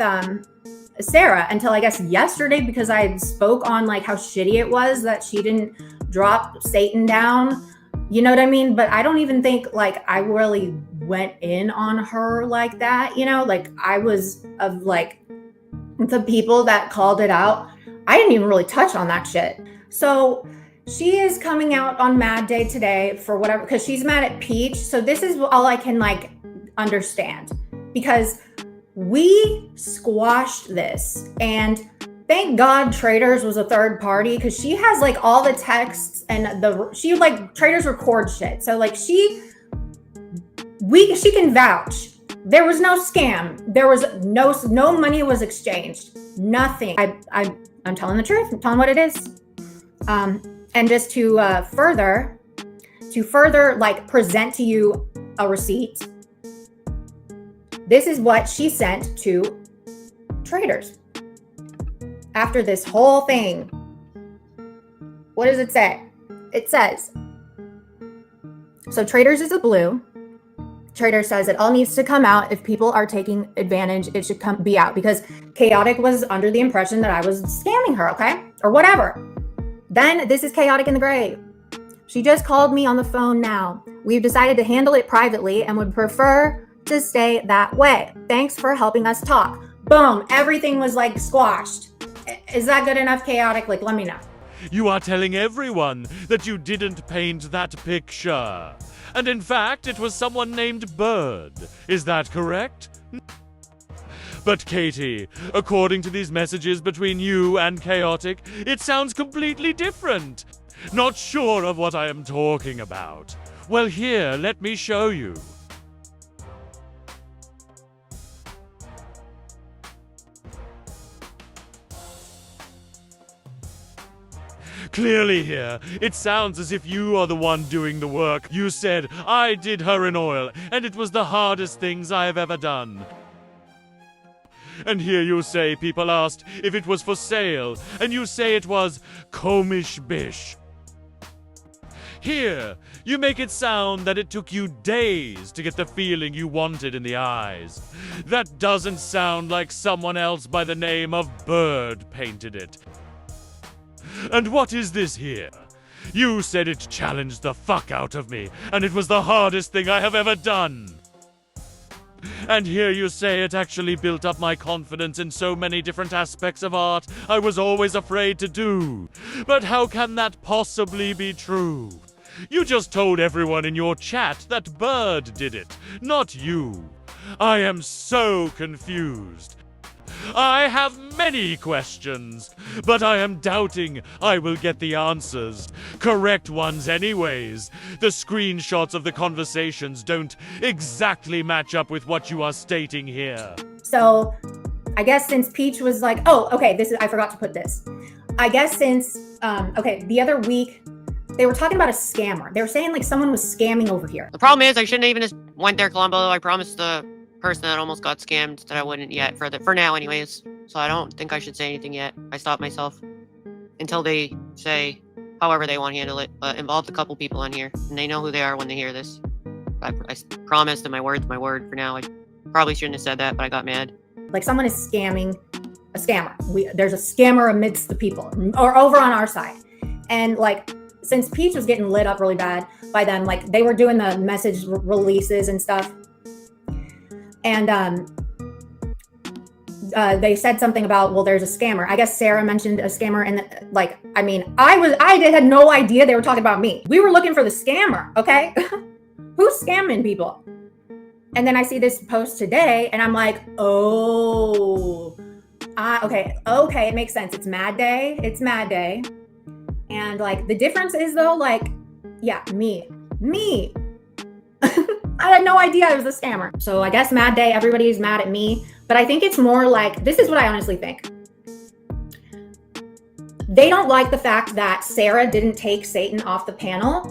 Sarah until I guess yesterday, because I spoke on like how shitty it was that she didn't drop Satan down. You know what I mean? But I don't even think like I really went in on her like that, you know, like I was of like the people that called it out. I didn't even really touch on that shit. So she is coming out on Mad Day today for whatever, because she's mad at Peach. So this is all I can like understand, because we squashed this, and thank God Traders was a third party, because she has like all the texts and she like Traders record shit. So like she can vouch. There was no scam. There was no money was exchanged. Nothing. I'm telling the truth. I'm telling what it is. And just to further like present to you a receipt. This is what she sent to Traders after this whole thing. What does it say? It says, so Traders is a blue. Trader says it all needs to come out. If people are taking advantage, it should be out, because Chaotic was under the impression that I was scamming her, okay? Or whatever. Then this is Chaotic in the Gray. She just called me on the phone now. We've decided to handle it privately and would prefer to stay that way. Thanks for helping us talk. Boom. Everything was like squashed. Is that good enough, Chaotic? Like, let me know. You are telling everyone that you didn't paint that picture. And in fact, it was someone named Bird. Is that correct? But Katie, according to these messages between you and Chaotic, it sounds completely different. Not sure of what I am talking about. Well, here, let me show you. Clearly here, it sounds as if you are the one doing the work. You said, I did her in oil, and it was the hardest things I have ever done. And here you say people asked if it was for sale, and you say it was komisch bish. Here, you make it sound that it took you days to get the feeling you wanted in the eyes. That doesn't sound like someone else by the name of Bird painted it. And what is this here? You said it challenged the fuck out of me, and it was the hardest thing I have ever done. And here you say it actually built up my confidence in so many different aspects of art I was always afraid to do. But how can that possibly be true? You just told everyone in your chat that Bird did it, not you. I am so confused. I have many questions, but I am doubting I will get the answers. Correct ones anyways. The screenshots of the conversations don't exactly match up with what you are stating here. So I guess since Peach was like, oh, okay, I forgot to put this. I guess since, the other week, they were talking about a scammer. They were saying like someone was scamming over here. The problem is I shouldn't even just went there, Columbo. I promised the person that almost got scammed that I wouldn't yet, for now anyways. So I don't think I should say anything yet. I stopped myself until they say however they want to handle it. But involved a couple people on here, and they know who they are when they hear this. I promised, and my word's my word for now. I probably shouldn't have said that, but I got mad. Like someone is scamming a scammer. There's a scammer amidst the people, or over on our side. And like since Peach was getting lit up really bad by them, like they were doing the message releases and stuff. And they said something about, well, there's a scammer. I guess Sarah mentioned a scammer, and like, I mean, I had no idea they were talking about me. We were looking for the scammer, okay? Who's scamming people? And then I see this post today, and I'm like, oh, okay, it makes sense. It's Mad Day. And like, the difference is though, like, yeah, me. I had no idea I was a scammer. So I guess Mad Day, everybody's mad at me. But I think it's more like, this is what I honestly think. They don't like the fact that Sarah didn't take Satan off the panel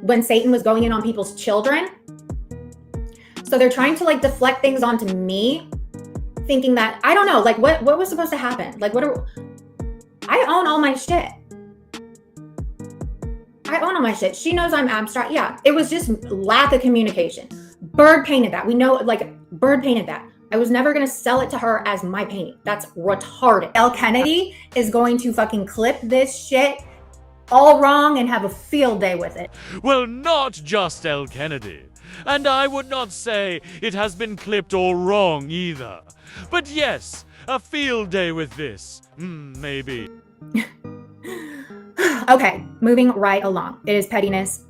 when Satan was going in on people's children. So they're trying to like deflect things onto me, thinking that, I don't know, like what was supposed to happen? Like I own all my shit. She knows I'm abstract. Yeah, it was just lack of communication. Bird painted that. We know, like, Bird painted that. I was never going to sell it to her as my painting. That's retarded. El Kennedy is going to fucking clip this shit all wrong and have a field day with it. Well, not just El Kennedy. And I would not say it has been clipped all wrong either. But yes, a field day with this. Maybe. Okay, moving right along. It is pettiness.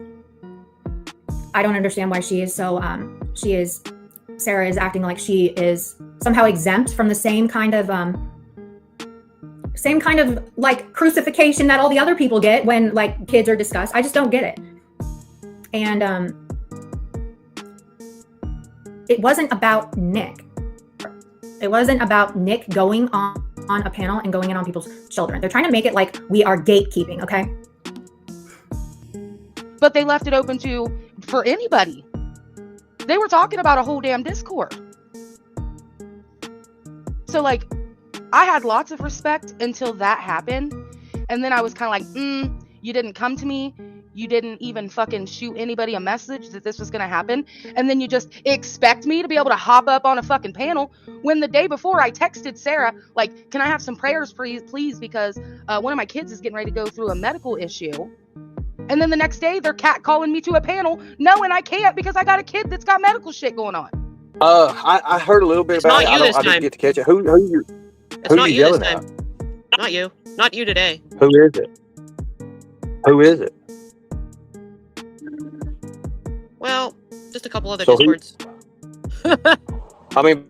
I don't understand why she is so, Sarah is acting like she is somehow exempt from the same kind of like crucifixion that all the other people get when like kids are discussed. I just don't get it. And it wasn't about Nick. It wasn't about Nick going on a panel and going in on people's children. They're trying to make it like we are gatekeeping, okay? But they left it open for anybody. They were talking about a whole damn Discord. So like, I had lots of respect until that happened. And then I was kind of like, you didn't come to me. You didn't even fucking shoot anybody a message that this was going to happen. And then you just expect me to be able to hop up on a fucking panel when the day before I texted Sarah, like, can I have some prayers please? Because one of my kids is getting ready to go through a medical issue. And then the next day they're catcalling me to a panel. No, and I can't because I got a kid that's got medical shit going on. I heard a little bit It's about not it. you this I didn't time. get to catch it. Who you It's who not you you this yelling time. at? Not you. Not you today. Who is it? Who is it? Well, just a couple other So who- Discords. I mean,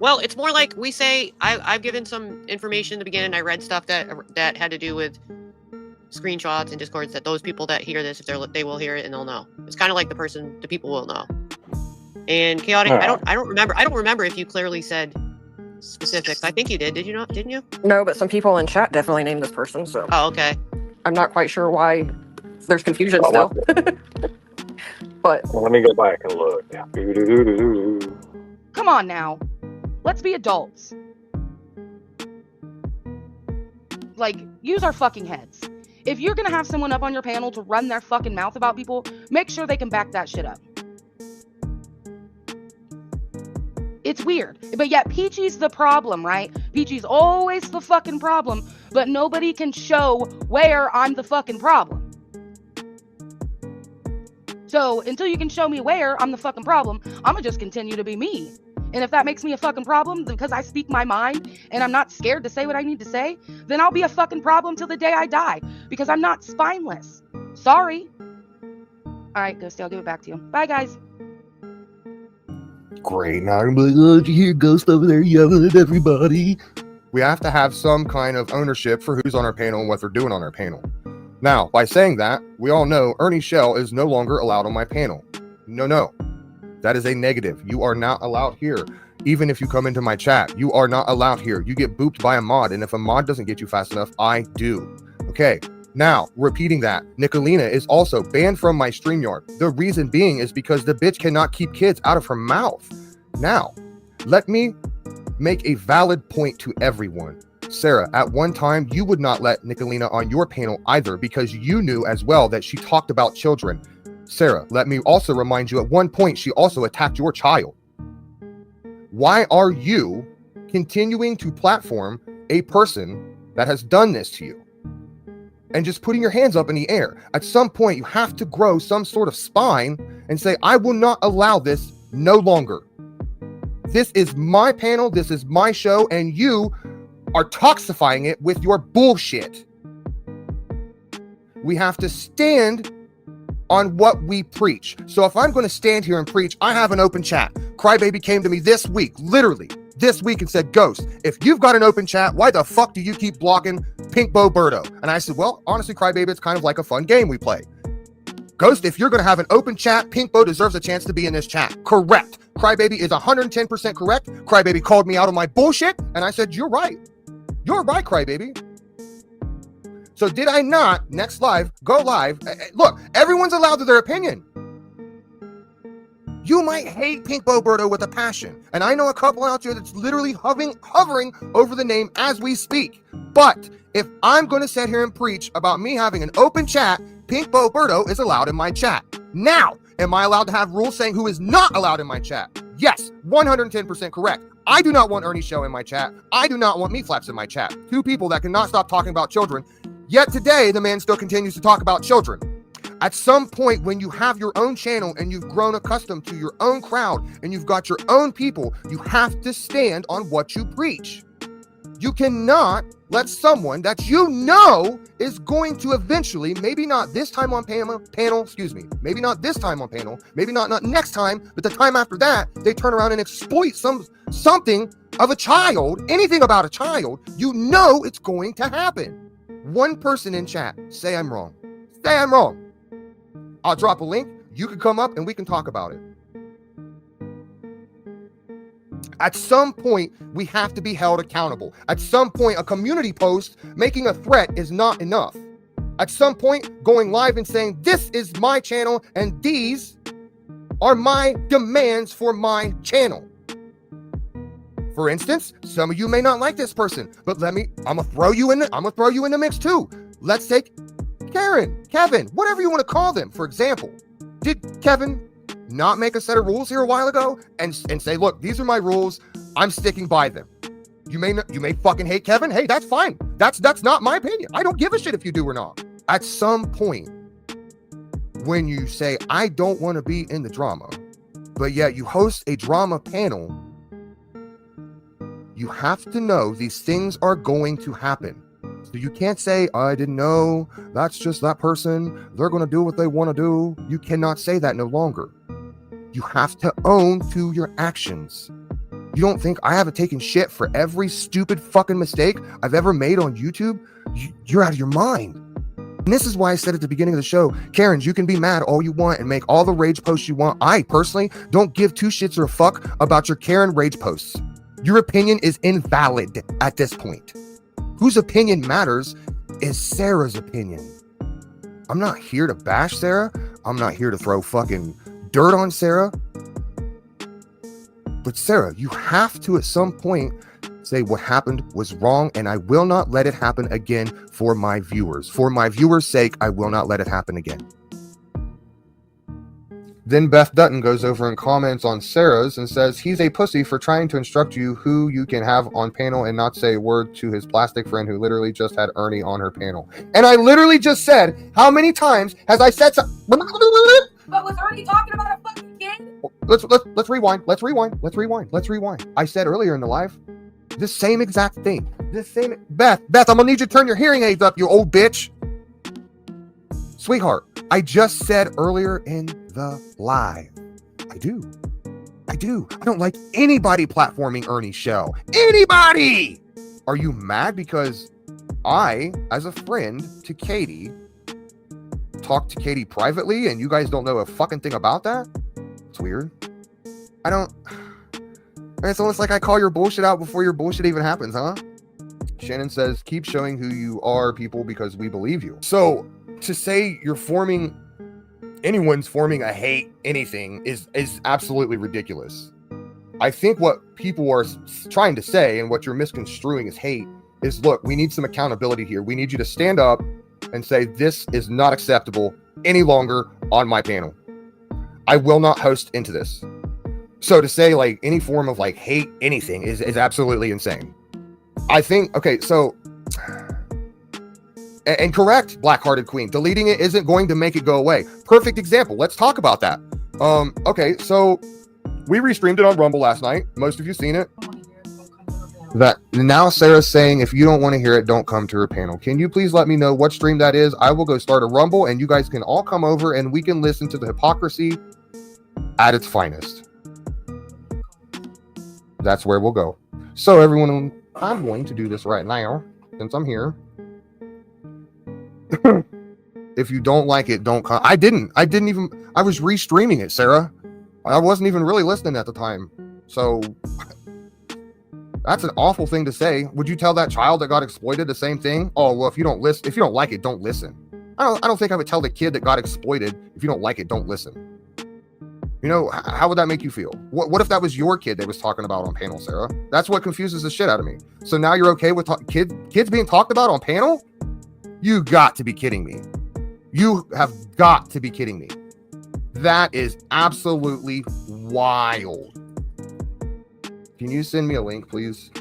Well, it's more like we say, I've given some information in the beginning. I read stuff that had to do with screenshots and Discords that those people that hear this, if they will hear it and they'll know. It's kind of like the people will know. And chaotic, Alright. I don't remember if you clearly said specifics. I think you did. Did you not? Didn't you? No, but some people in chat definitely named this person, so Oh, okay. I'm not quite sure why there's confusion Oh, still. But well, let me go back and look. Doo-doo-doo-doo-doo. Come on now. Let's be adults. Like, use our fucking heads. If you're gonna have someone up on your panel to run their fucking mouth about people, make sure they can back that shit up. It's weird. But yet Peachy's the problem, right? Peachy's always the fucking problem, but nobody can show where I'm the fucking problem. So until you can show me where I'm the fucking problem, I'm gonna just continue to be me. And if that makes me a fucking problem because I speak my mind and I'm not scared to say what I need to say, then I'll be a fucking problem till the day I die because I'm not spineless. Sorry. All right, Ghosty, I'll give it back to you. Bye, guys. Great. Now I'm like, oh, did you hear Ghost over there yelling at everybody? We have to have some kind of ownership for who's on our panel and what they're doing on our panel. Now, by saying that, we all know Ernie Shell is no longer allowed on my panel. No. That is a negative. You are not allowed here. Even if you come into my chat, you are not allowed here. You get booped by a mod, and if a mod doesn't get you fast enough, I do. Okay. Now, repeating that, Nicolina is also banned from my StreamYard. The reason being is because the bitch cannot keep kids out of her mouth. Now, let me make a valid point to everyone. Sarah, at one time, you would not let Nicolina on your panel either because you knew as well that she talked about children. Sarah, let me also remind you, at one point, she also attacked your child. Why are you continuing to platform a person that has done this to you? and just putting your hands up in the air. At some point, you have to grow some sort of spine and say, I will not allow this no longer. This is my panel, this is my show, and you are toxifying it with your bullshit. We have to stand on what we preach. So if I'm going to stand here and preach, I have an open chat. Crybaby came to me this week, literally this week, and said, Ghost, if you've got an open chat, why the fuck do you keep blocking Pink Bo Birdo? And I said, well, honestly, Crybaby, it's kind of like a fun game we play. Ghost, if you're going to have an open chat, Pink Bo deserves a chance to be in this chat. Correct. Crybaby is 110% correct. Crybaby called me out on my bullshit, and I said, you're right. You're right, Crybaby. So did I not, next live, go live? Look, everyone's allowed to their opinion. You might hate Pink Bo Birdo with a passion. And I know a couple out there that's literally hovering over the name as we speak. But if I'm going to sit here and preach about me having an open chat, Pink Bo Birdo is allowed in my chat. Now, am I allowed to have rules saying who is not allowed in my chat? Yes, 110% correct. I do not want Ernie's show in my chat. I do not want Me Flaps in my chat. Two people that cannot stop talking about children. Yet today, the man still continues to talk about children. At some point, when you have your own channel and you've grown accustomed to your own crowd and you've got your own people, you have to stand on what you preach. You cannot let someone that you know is going to eventually, maybe not this time on panel, maybe not this time on panel, maybe not next time, but the time after that, they turn around and exploit something of a child, anything about a child, you know it's going to happen. One person in chat, say I'm wrong. Say I'm wrong. I'll drop a link. You can come up and we can talk about it. At some point, we have to be held accountable. At some point, a community post making a threat is not enough. At some point, going live and saying, this is my channel and these are my demands for my channel. For instance, some of you may not like this person, but I'm gonna throw you in the mix too. Let's take Karen, Kevin, whatever you want to call them. For example, did Kevin not make a set of rules here a while ago and say, look, these are my rules, I'm sticking by them? You may fucking hate Kevin. Hey, that's fine. That's not my opinion. I don't give a shit if you do or not. At some point, when you say, I don't want to be in the drama, but yet you host a drama panel, you have to know these things are going to happen. So you can't say, I didn't know, that's just that person, they're going to do what they want to do. You cannot say that no longer. You have to own to your actions. You don't think I haven't taken shit for every stupid fucking mistake I've ever made on YouTube? You're out of your mind. And this is why I said at the beginning of the show, Karens, you can be mad all you want and make all the rage posts you want. I personally don't give two shits or a fuck about your Karen rage posts. Your opinion is invalid at this point. Whose opinion matters is Sarah's opinion. I'm not here to bash Sarah. I'm not here to throw fucking dirt on Sarah. But Sarah, you have to at some point say what happened was wrong, and I will not let it happen again for my viewers. For my viewers' sake, I will not let it happen again. Then Beth Dutton goes over and comments on Sarah's and says, he's a pussy for trying to instruct you who you can have on panel and not say a word to his plastic friend who literally just had Ernie on her panel. And I literally just said, how many times has I said something? But was Ernie talking about a fucking kid? Let's rewind. I said earlier in the live, the same exact thing. Beth, I'm gonna need you to turn your hearing aids up, you old bitch. Sweetheart, I just said earlier in the live, I do. I don't like anybody platforming Ernie's show. Anybody! Are you mad because I, as a friend to Katie, talked to Katie privately and you guys don't know a fucking thing about that? It's weird. It's almost like I call your bullshit out before your bullshit even happens, huh? Shannon says, keep showing who you are, people, because we believe you. So, to say anyone's forming a hate anything is absolutely ridiculous. I think what people are trying to say and what you're misconstruing as hate is, look, we need some accountability here. We need you to stand up and say, this is not acceptable any longer on my panel. I will not host into this. So to say like any form of like hate anything is absolutely insane. I think, okay, so And correct, Black-Hearted Queen. Deleting it isn't going to make it go away. Perfect example. Let's talk about that. Okay, so we restreamed it on Rumble last night. Most of you seen it. That now Sarah's saying if you don't want to hear it, don't come to her panel. Can you please let me know what stream that is? I will go start a Rumble and you guys can all come over and we can listen to the hypocrisy at its finest. That's where we'll go. So everyone, I'm going to do this right now since I'm here. If you don't like it, don't come. I was restreaming it, Sarah. I wasn't even really listening at the time. So that's an awful thing to say. Would you tell that child that got exploited the same thing? Oh, well, if you don't like it, don't listen. I don't think I would tell the kid that got exploited, if you don't like it, don't listen. You know, how would that make you feel? What if that was your kid they was talking about on panel, Sarah? That's what confuses the shit out of me. So now you're okay with kids being talked about on panel? You got to be kidding me. You have got to be kidding me. That is absolutely wild. Can you send me a link, please?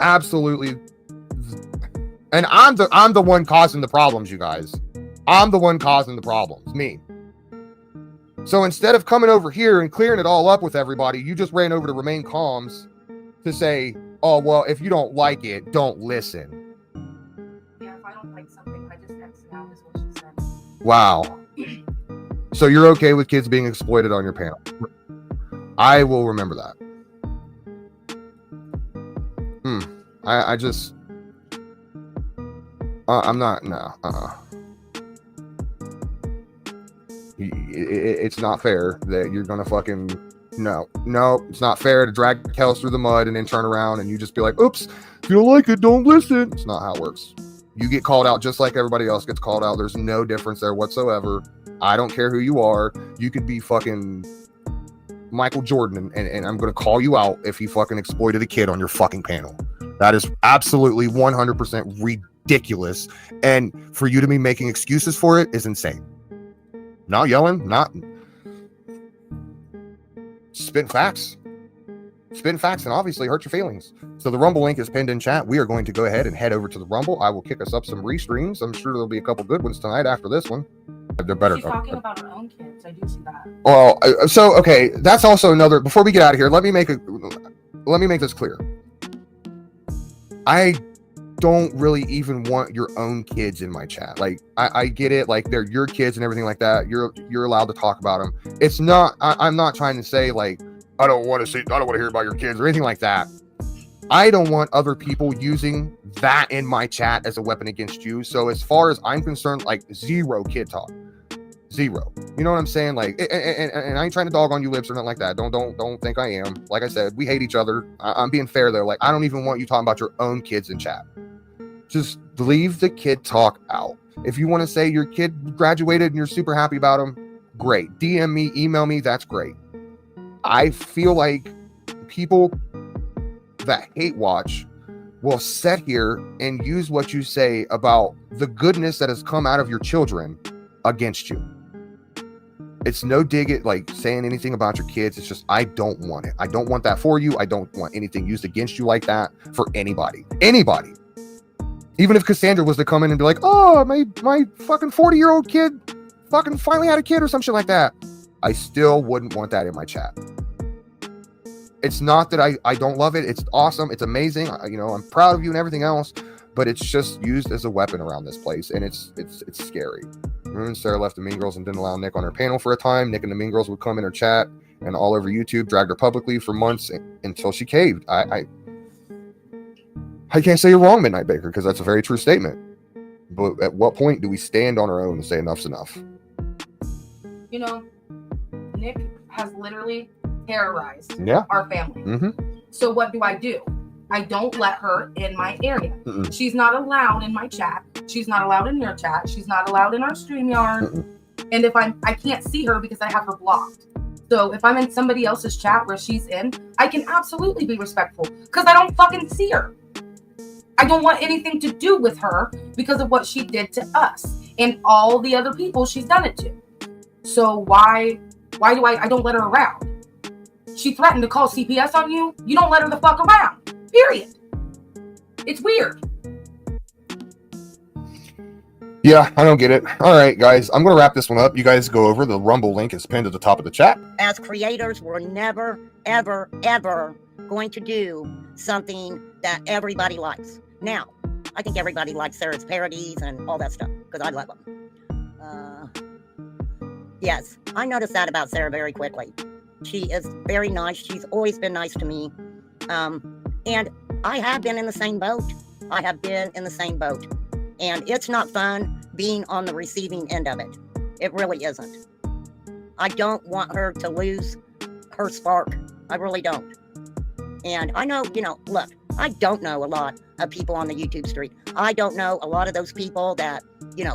Absolutely. And I'm the one causing the problems, you guys. I'm the one causing the problems, me. So instead of coming over here and clearing it all up with everybody, you just ran over to Remain Calms to say, oh, well, if you don't like it, don't listen. Yeah, if I don't like something, I just X out is what she said. Wow. So you're okay with kids being exploited on your panel? I will remember that. I just... I'm not... No. It's not fair that you're gonna fucking... No, it's not fair to drag Kels through the mud and then turn around and you just be like, oops, if you don't like it, don't listen. It's not how it works. You get called out just like everybody else gets called out. There's no difference there whatsoever. I don't care who you are. You could be fucking Michael Jordan and I'm gonna call you out if you fucking exploited a kid on your fucking panel. That is absolutely 100% ridiculous. And for you to be making excuses for it is insane. Not yelling, not spitting facts. Spitting facts and obviously hurt your feelings. So the Rumble link is pinned in chat. We are going to go ahead and head over to the Rumble. I will kick us up some restreams. I'm sure there'll be a couple good ones tonight after this one. They're better. She's talking about her own kids. I do see that. Well, so okay, that's also another. Before we get out of here, let me make this clear. I don't really even want your own kids in my chat. Like I get it, like they're your kids and everything like that. You're allowed to talk about them. It's not. I'm not trying to say like I don't want to hear about your kids or anything like that. I don't want other people using that in my chat as a weapon against you. So as far as I'm concerned, like zero kid talk. Zero. You know what I'm saying? Like, and I ain't trying to dog on you lips or nothing like that. Don't think I am. Like I said, we hate each other. I'm being fair though. Like, I don't even want you talking about your own kids in chat. Just leave the kid talk out. If you want to say your kid graduated and you're super happy about him, great. DM me, email me. That's great. I feel like people that hate watch will sit here and use what you say about the goodness that has come out of your children against you. It's no dig at like saying anything about your kids. It's just, I don't want it. I don't want that for you. I don't want anything used against you like that for anybody. Anybody. Even if Cassandra was to come in and be like, oh, my fucking 40-year-old kid fucking finally had a kid or some shit like that. I still wouldn't want that in my chat. It's not that I don't love it. It's awesome. It's amazing. I'm proud of you and everything else, but it's just used as a weapon around this place. And it's scary. Remember Sarah left the Mean Girls and didn't allow Nick on her panel for a time. Nick and the Mean Girls would come in her chat and all over YouTube, dragged her publicly for months until she caved. I can't say you're wrong, Midnight Baker, because that's a very true statement. But at what point do we stand on our own and say enough's enough? Nick has literally terrorized our family. Mm-hmm. So what do? I don't let her in my area. Mm-mm. She's not allowed in my chat. She's not allowed in your chat. She's not allowed in our StreamYard. Mm-mm. And if I can't see her because I have her blocked. So if I'm in somebody else's chat where she's in, I can absolutely be respectful because I don't fucking see her. I don't want anything to do with her because of what she did to us and all the other people she's done it to. So why do I don't let her around? She threatened to call CPS on you. You don't let her the fuck around. Period. It's weird. Yeah, I don't get it. All right, guys, I'm gonna wrap this one up. You guys go over. The Rumble link is pinned at the top of the chat. As creators, we're never, ever, ever going to do something that everybody likes. Now, I think everybody likes Sarah's parodies and all that stuff, because I love them. Yes, I noticed that about Sarah very quickly. She is very nice. She's always been nice to me. And I have been in the same boat. I have been in the same boat. And it's not fun being on the receiving end of it. It really isn't. I don't want her to lose her spark. I really don't. And I know, look, I don't know a lot of people on the YouTube street. I don't know a lot of those people that,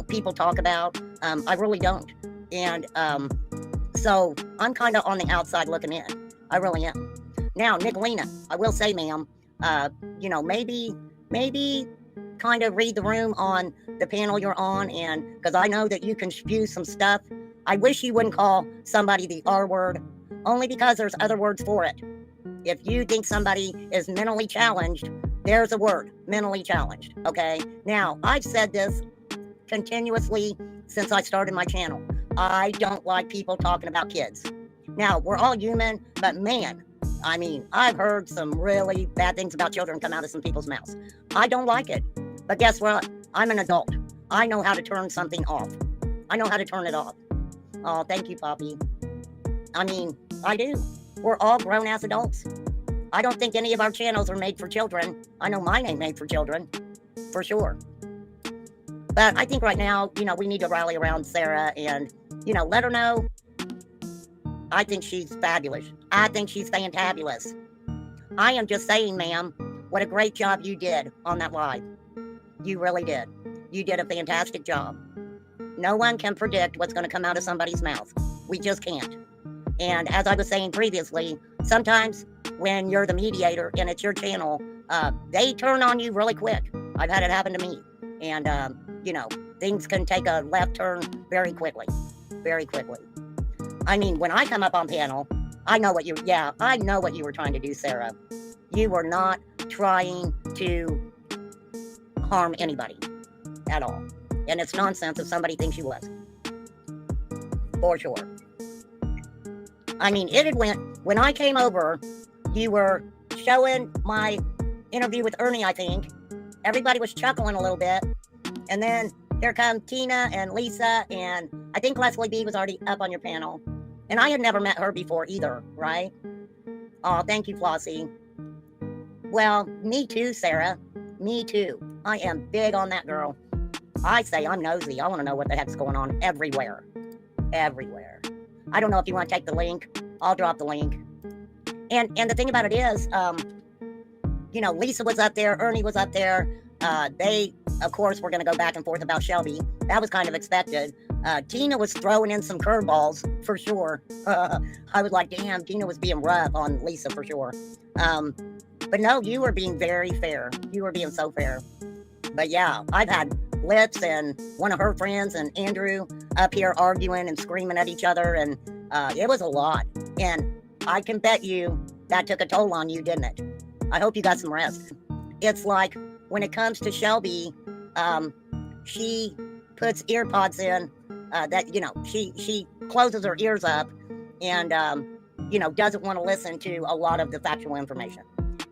people talk about. I really don't. And so I'm kind of on the outside looking in. I really am. Now, Nicolina, I will say, ma'am, maybe kind of read the room on the panel you're on, and because I know that you can spew some stuff. I wish you wouldn't call somebody the R word, only because there's other words for it. If you think somebody is mentally challenged, there's a word, mentally challenged, okay? Now, I've said this continuously since I started my channel. I don't like people talking about kids. Now, we're all human, but man, I mean, I've heard some really bad things about children come out of some people's mouths. I don't like it. But guess what? I'm an adult. I know how to turn something off. I know how to turn it off. Oh, thank you, Poppy. I mean, I do. We're all grown-ass adults. I don't think any of our channels are made for children. I know mine ain't made for children, for sure. But I think right now, we need to rally around Sarah and, let her know. I think she's fabulous. I think she's fantabulous. I am just saying, ma'am, what a great job you did on that live. You really did. You did a fantastic job. No one can predict what's going to come out of somebody's mouth. We just can't. And as I was saying previously, sometimes when you're the mediator and it's your channel, they turn on you really quick. I've had it happen to me. And, things can take a left turn very quickly. Very quickly. I mean, when I come up on panel, I know what you were trying to do, Sarah. You were not trying to harm anybody at all. And it's nonsense if somebody thinks you was. For sure. I mean, it had when I came over, you were showing my interview with Ernie, I think. Everybody was chuckling a little bit. And then here come Tina and Lisa, and I think Leslie B was already up on your panel. And I had never met her before either, right? Oh, thank you, Flossie. Well, me too, Sarah. Me too. I am big on that girl. I say I'm nosy. I want to know what the heck's going on everywhere. Everywhere. I don't know if you want to take the link. I'll drop the link. And the thing about it is, Lisa was up there. Ernie was up there. They, of course, were going to go back and forth about Shelby. That was kind of expected. Tina was throwing in some curveballs, for sure. I was like, damn, Tina was being rough on Lisa, for sure. But no, you were being very fair. You were being so fair. But yeah, I've had Lips and one of her friends and Andrew up here arguing and screaming at each other. And it was a lot. And I can bet you that took a toll on you, didn't it? I hope you got some rest. It's like when it comes to Shelby, she puts ear pods in she closes her ears up and, doesn't want to listen to a lot of the factual information.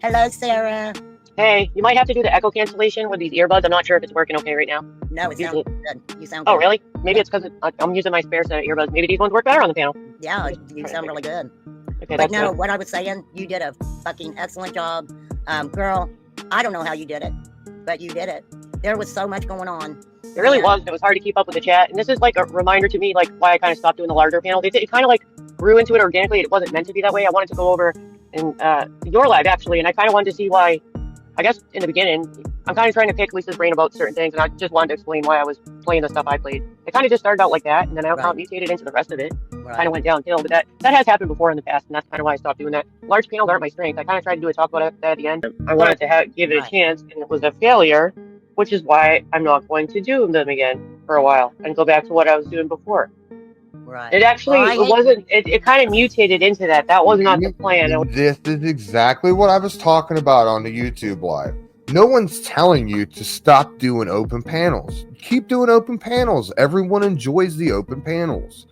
Hello, Sarah. Hey, you might have to do the echo cancellation with these earbuds. I'm not sure if it's working okay right now. No, it sounds good. You sound good. Oh, really? Maybe it's because I'm using my spare set of earbuds. Maybe these ones work better on the panel. Yeah, you sound really good. Okay, but no, what I was saying, you did a fucking excellent job. Girl, I don't know how you did it, but you did it. There was so much going on. It really was. It was hard to keep up with the chat. And this is like a reminder to me, like why I kind of stopped doing the larger panels. It kind of like grew into it organically. It wasn't meant to be that way. I wanted to go over in your live actually. And I kind of wanted to see why, I guess in the beginning, I'm kind of trying to pick Lisa's brain about certain things. And I just wanted to explain why I was playing the stuff I played. It kind of just started out like that. And then I mutated into the rest of it. Kind of went downhill. But that has happened before in the past. And that's kind of why I stopped doing that. Large panels aren't my strength. I kind of tried to do a talk about it at the end. I wanted to give it a chance. And it was a failure. Which is why I'm not going to do them again for a while and go back to what I was doing before. Right. It actually it kind of mutated into that. That was not the plan. This is exactly what I was talking about on the YouTube live. No one's telling you to stop doing open panels. Keep doing open panels. Everyone enjoys the open panels.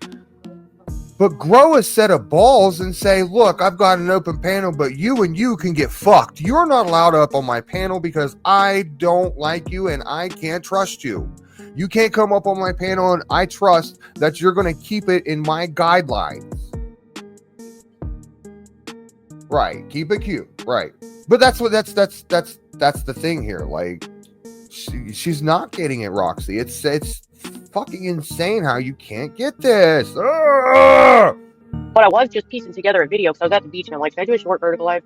But grow a set of balls and say, look, I've got an open panel, but you and you can get fucked. You're not allowed up on my panel because I don't like you and I can't trust you. You can't come up on my panel and I trust that you're going to keep it in my guidelines. Right. Keep it cute. Right. But that's the thing here. Like, she's not getting it, Roxy. It's fucking insane how you can't get this. Ugh! But I was just piecing together a video because I was at the beach and I'm like, should I do a short vertical live?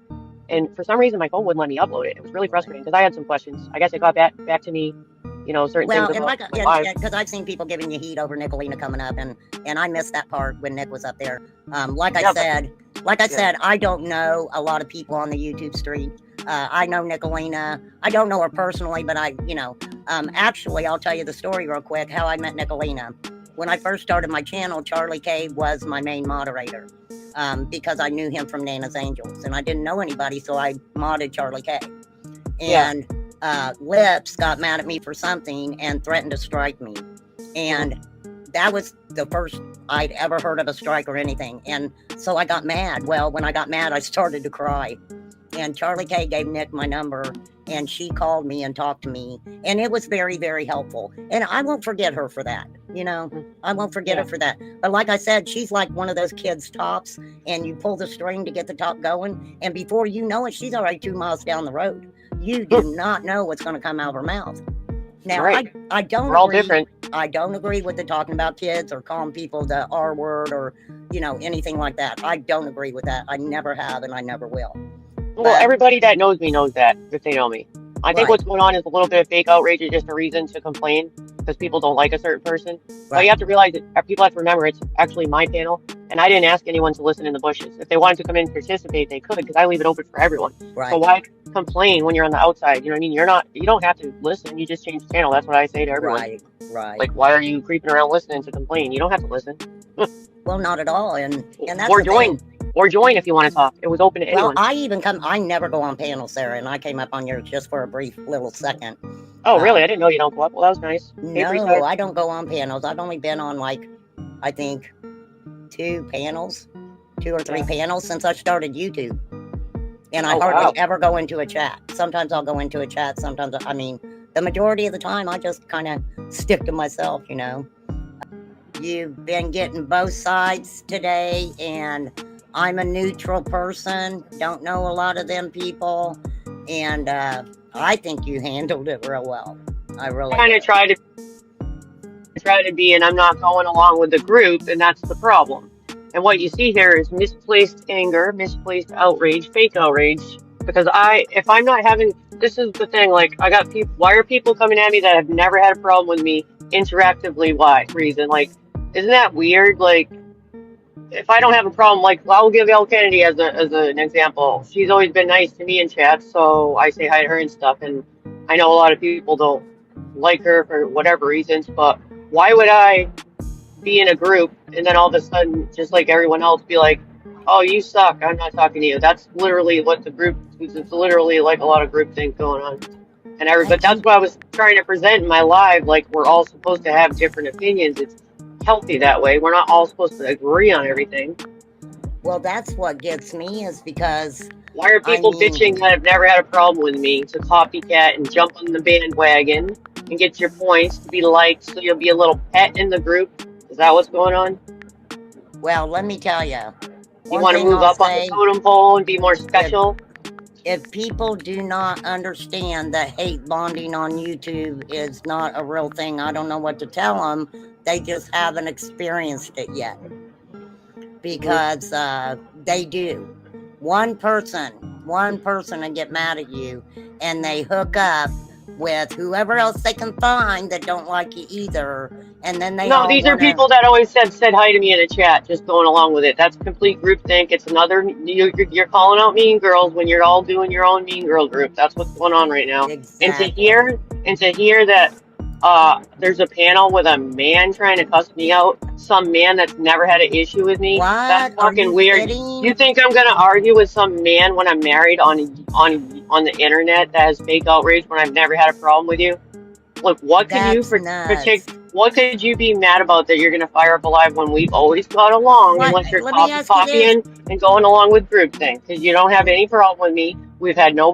And for some reason, my phone wouldn't let me upload it. It was really frustrating because I had some questions. I guess it got back to me, you know, certain Well, things and about like, my live. because I've seen people giving you heat over Nicolina coming up, and I missed that part when Nick was up there. Like I said, I don't know a lot of people on the YouTube street. I know Nicolina. I don't know her personally, but actually, I'll tell you the story real quick, how I met Nicolina. When I first started my channel, Charlie K was my main moderator because I knew him from Nana's Angels, and I didn't know anybody, so I modded Charlie K. And Lips got mad at me for something and threatened to strike me. And that was the first I'd ever heard of a strike or anything. And so I got mad. Well, when I got mad, I started to cry. And Charlie K gave Nick my number, and she called me and talked to me. And it was very, very helpful. And I won't forget her for that. You know, I won't forget her for that. But like I said, she's like one of those kids' tops, and you pull the string to get the top going. And before you know it, she's already 2 miles down the road. You do not know what's going to come out of her mouth. Now, I don't We're all agree. different. I don't agree with the talking about kids or calling people the R word or, anything like that. I don't agree with that. I never have, and I never will. Well, everybody that knows me knows that, if they know me. I think what's going on is a little bit of fake outrage is just a reason to complain because people don't like a certain person. But you have to realize that people have to remember it's actually my panel, and I didn't ask anyone to listen in the bushes. If they wanted to come in and participate, they could because I leave it open for everyone. So why complain when you're on the outside? You know what I mean? You don't have to listen. You just change the channel. That's what I say to everyone. Right. Like, why are you creeping around listening to complain? You don't have to listen. Well, not at all. And that's or join. Or join if you want to talk. It was open to anyone. Well, I never go on panels, Sarah, and I came up on yours just for a brief little second. Oh, really? I didn't know you don't go up. Well, that was nice. No, I don't go on panels. I've only been on, I think, 2 or 3 panels since I started YouTube. And I hardly ever go into a chat. Sometimes I'll go into a chat. Sometimes, the majority of the time, I just kind of stick to myself, You've been getting both sides today, and I'm a neutral person, don't know a lot of them people, and I think you handled it real well. I really kind of try to be, and I'm not going along with the group, and that's the problem. And what you see here is misplaced anger, misplaced outrage, fake outrage. Because if I'm not having, this is the thing, like, I got people, why are people coming at me that have never had a problem with me interactively? Why? Reason, like, isn't that weird? Like, if I don't have a problem, like, I'll give Elle Kennedy as an example. She's always been nice to me in chat, so I say hi to her and stuff. And I know a lot of people don't like her for whatever reasons, but why would I be in a group and then all of a sudden, just like everyone else, be like, oh, you suck, I'm not talking to you? That's literally what the group, it's literally like a lot of groupthink going on. And but that's what I was trying to present in my live, like, we're all supposed to have different opinions. It's healthy that way. We're not all supposed to agree on everything. Well, that's what gets me, is because why are people bitching that have never had a problem with me to copycat and jump on the bandwagon and get your points to be liked so you'll be a little pet in the group? Is that what's going on? Well, let me tell you. You want to move up on the totem pole and be more special? If people do not understand that hate bonding on YouTube is not a real thing, I don't know what to tell them. They just haven't experienced it yet. Because they do. One person will get mad at you, and they hook up with whoever else they can find that don't like you either. And then they these are people that always said hi to me in the chat, just going along with it. That's complete groupthink. It's another, you're calling out mean girls when you're all doing your own mean girl group. That's what's going on right now. Exactly. And to hear that there's a panel with a man trying to cuss me out, some man that's never had an issue with me. That's What? Are fucking you weird. kidding? You think I'm gonna argue with some man when I'm married on the internet that has fake outrage when I've never had a problem with you? Like, what could you That's nuts. what could you be mad about that you're gonna fire up alive when we've always got along, What? unless you're Let me ask you this. copying and going along with groupthink? Because you don't have any problem with me. We've had no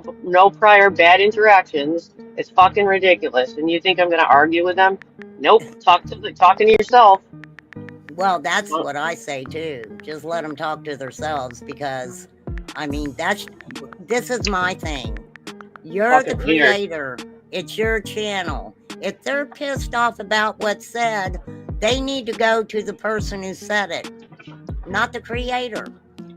prior bad interactions. It's fucking ridiculous. And you think I'm gonna argue with them? Nope. Talking to yourself. Well, that's Well, what I say too. Just let them talk to themselves because, I mean, this is my thing. You're the fucking weird. creator. It's your channel. If they're pissed off about what's said, they need to go to the person who said it, not the creator.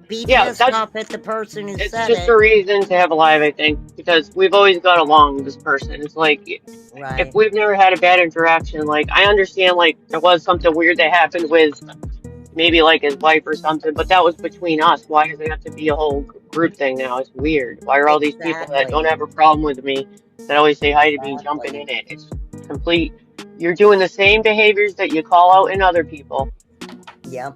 Be Yeah, pissed that's off at the person who it's said just it. a reason to have a live, I think, because we've always got along with this person. It's like if Right. we've never had a bad interaction, like I understand like there was something weird that happened with maybe like his wife or something, but that was between us. Why does it have to be a whole group thing now? It's weird. Why are all these people that don't Exactly. have a problem with me, that always say hi to me, jumping Exactly. in it? It's complete. You're doing the same behaviors that you call out in other people. Yep.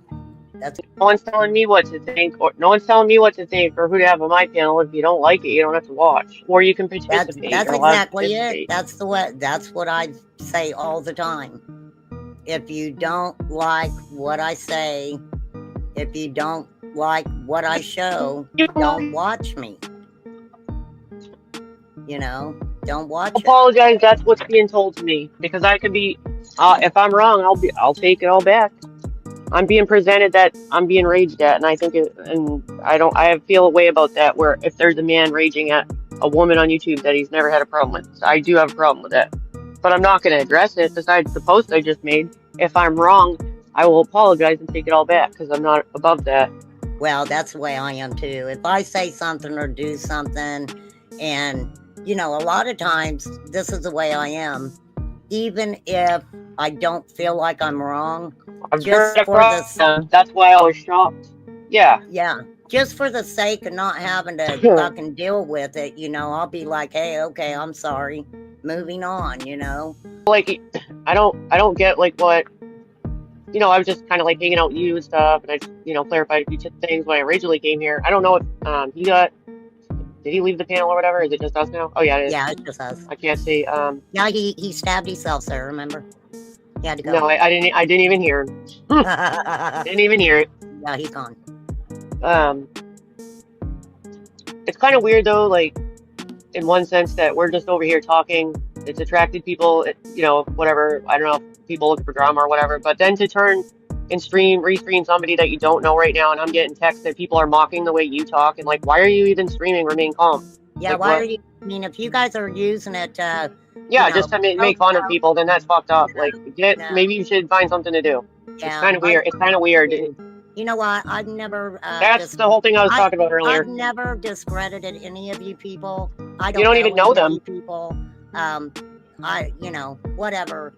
That's No one's telling me what to think, or no one's telling me what to think or who to have on my panel. If you don't like it, you don't have to watch, or you can participate. that's You're allowed to exactly it. participate. That's what I say all the time. If you don't like what I say, if you don't like what I show, don't watch me. You know, don't watch it. Apologize. That's what's being told to me because I could be. If I'm wrong, I'll take it all back. I'm being presented that I'm being raged at, and I think I feel a way about that. Where if there's a man raging at a woman on YouTube that he's never had a problem with, I do have a problem with that. But I'm not going to address it. Besides the post I just made, if I'm wrong, I will apologize and take it all back because I'm not above that. Well, that's the way I am too. If I say something or do something, and you know, a lot of times this is the way I am. Even if I don't feel like I'm wrong, I've just heard it for the from. That's why I was shocked. Yeah. yeah, just for the sake of not having to fucking deal with it, you know, I'll be like, hey, okay, I'm sorry, moving on, you know. Like I don't get like what, you know, I was just kind of like hanging out with you and stuff, and I just, you know, clarified a few things when I originally came here. I don't know if did he leave the panel or whatever? Is it just us now? Oh yeah, it is. Yeah, it's just us. I can't see. Yeah, he stabbed himself, sir. Remember? He had to go. No, I didn't even hear him. Didn't even hear it. Yeah, he's gone. It's kind of weird though, like in one sense that we're just over here talking. It's attracted people, you know, whatever. I don't know, people looking for drama or whatever. But then to turn and restream somebody that you don't know right now, and I'm getting texts that people are mocking the way you talk, and like, why are you even streaming? Remain calm. Yeah, like, why what? are you? I mean, if you guys are using it, Yeah, you know, just to make fun of people, then that's fucked up. Like, No. maybe you should find something to do. Yeah, It's kind of weird. It's kind of weird. You know what? I've never. That's the whole thing I was talking about earlier. I've never discredited any of you people. I don't. You don't even know any of them. you people. You know, whatever.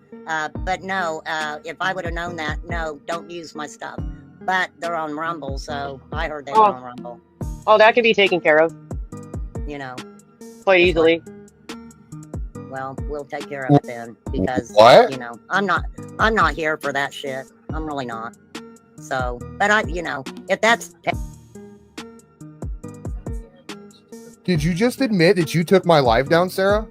But no. If I would have known that, no, don't use my stuff. But they're on Rumble, so I heard they were on Rumble. Oh, that can be taken care of You know. quite easily. Well, we'll take care of it then, because What? you know, I'm not here for that shit. I'm really not. So, but you know, if that's Did you just admit that you took my live down, Sarah?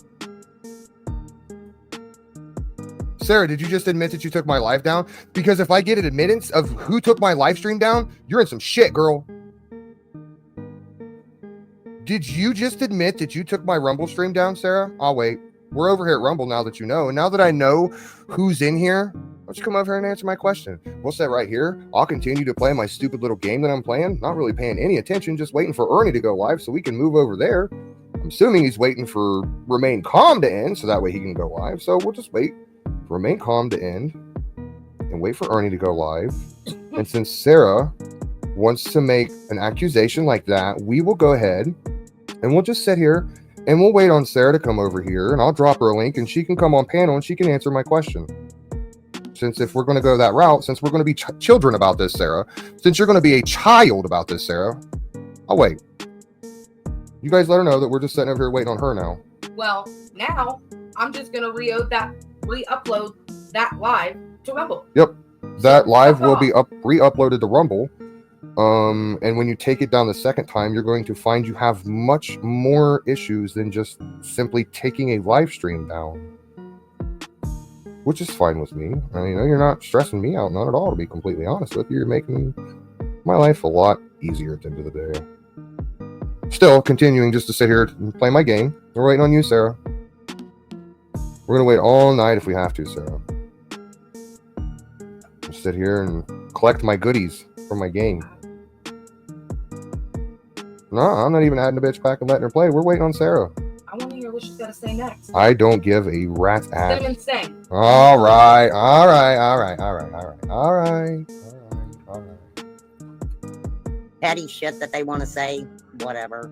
Sarah, did you just admit that you took my live down? Because if I get an admittance of who took my live stream down, you're in some shit, girl. Did you just admit that you took my Rumble stream down, Sarah? I'll wait. We're over here at Rumble now that you know. And now that I know who's in here, why don't you come over here and answer my question? We'll sit right here. I'll continue to play my stupid little game that I'm playing. Not really paying any attention, just waiting for Ernie to go live so we can move over there. I'm assuming he's waiting for Remain Calm to end so that way he can go live. So we'll just wait for Remain Calm to end and wait for Ernie to go live. And since Sarah wants to make an accusation like that, we will go ahead and we'll just sit here and we'll wait on Sarah to come over here, and I'll drop her a link and she can come on panel and she can answer my question. Since if we're going to go that route, since we're going to be children about this, Sarah, since you're going to be a child about this, Sarah, I'll wait. You guys let her know that we're just sitting over here waiting on her now. Well, now I'm just gonna re-oath that re-upload that live to Rumble. Yep. That live will be off. re-uploaded to Rumble. And when you take it down the second time, you're going to find you have much more issues than just simply taking a live stream down. Which is fine with me. I mean, you're not stressing me out, not at all, to be completely honest with you. You're making my life a lot easier at the end of the day. Still continuing just to sit here and play my game. We're waiting on you, Sarah. We're gonna wait all night if we have to, Sarah. I'll sit here and collect my goodies from my game. No, I'm not even adding the bitch back and letting her play. We're waiting on Sarah. I want to hear what she's got to say next. I don't give a rat's ass. Cinnamon sing. All right. Petty shit that they want to say, whatever.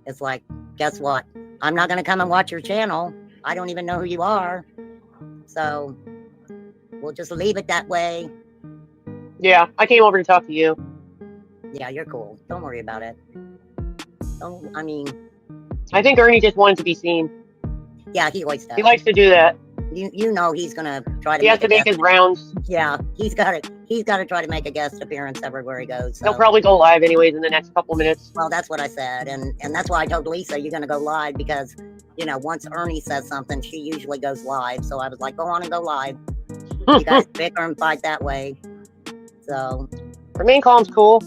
It's like, guess what? I'm not going to come and watch your channel. I don't even know who you are. So we'll just leave it that way. Yeah, I came over to talk to you. Yeah, you're cool. Don't worry about it. I think Ernie just wanted to be seen. Yeah, he always does. He likes to do that. You know he's gonna try to. He has to make his rounds. Yeah, he's got to try to make a guest appearance everywhere he goes. So. He'll probably go live anyways in the next couple minutes. Well, that's what I said, and that's why I told Lisa you're gonna go live because, once Ernie says something, she usually goes live. So I was like, go on and go live. You guys bicker and fight that way. So. Remain calm's cool.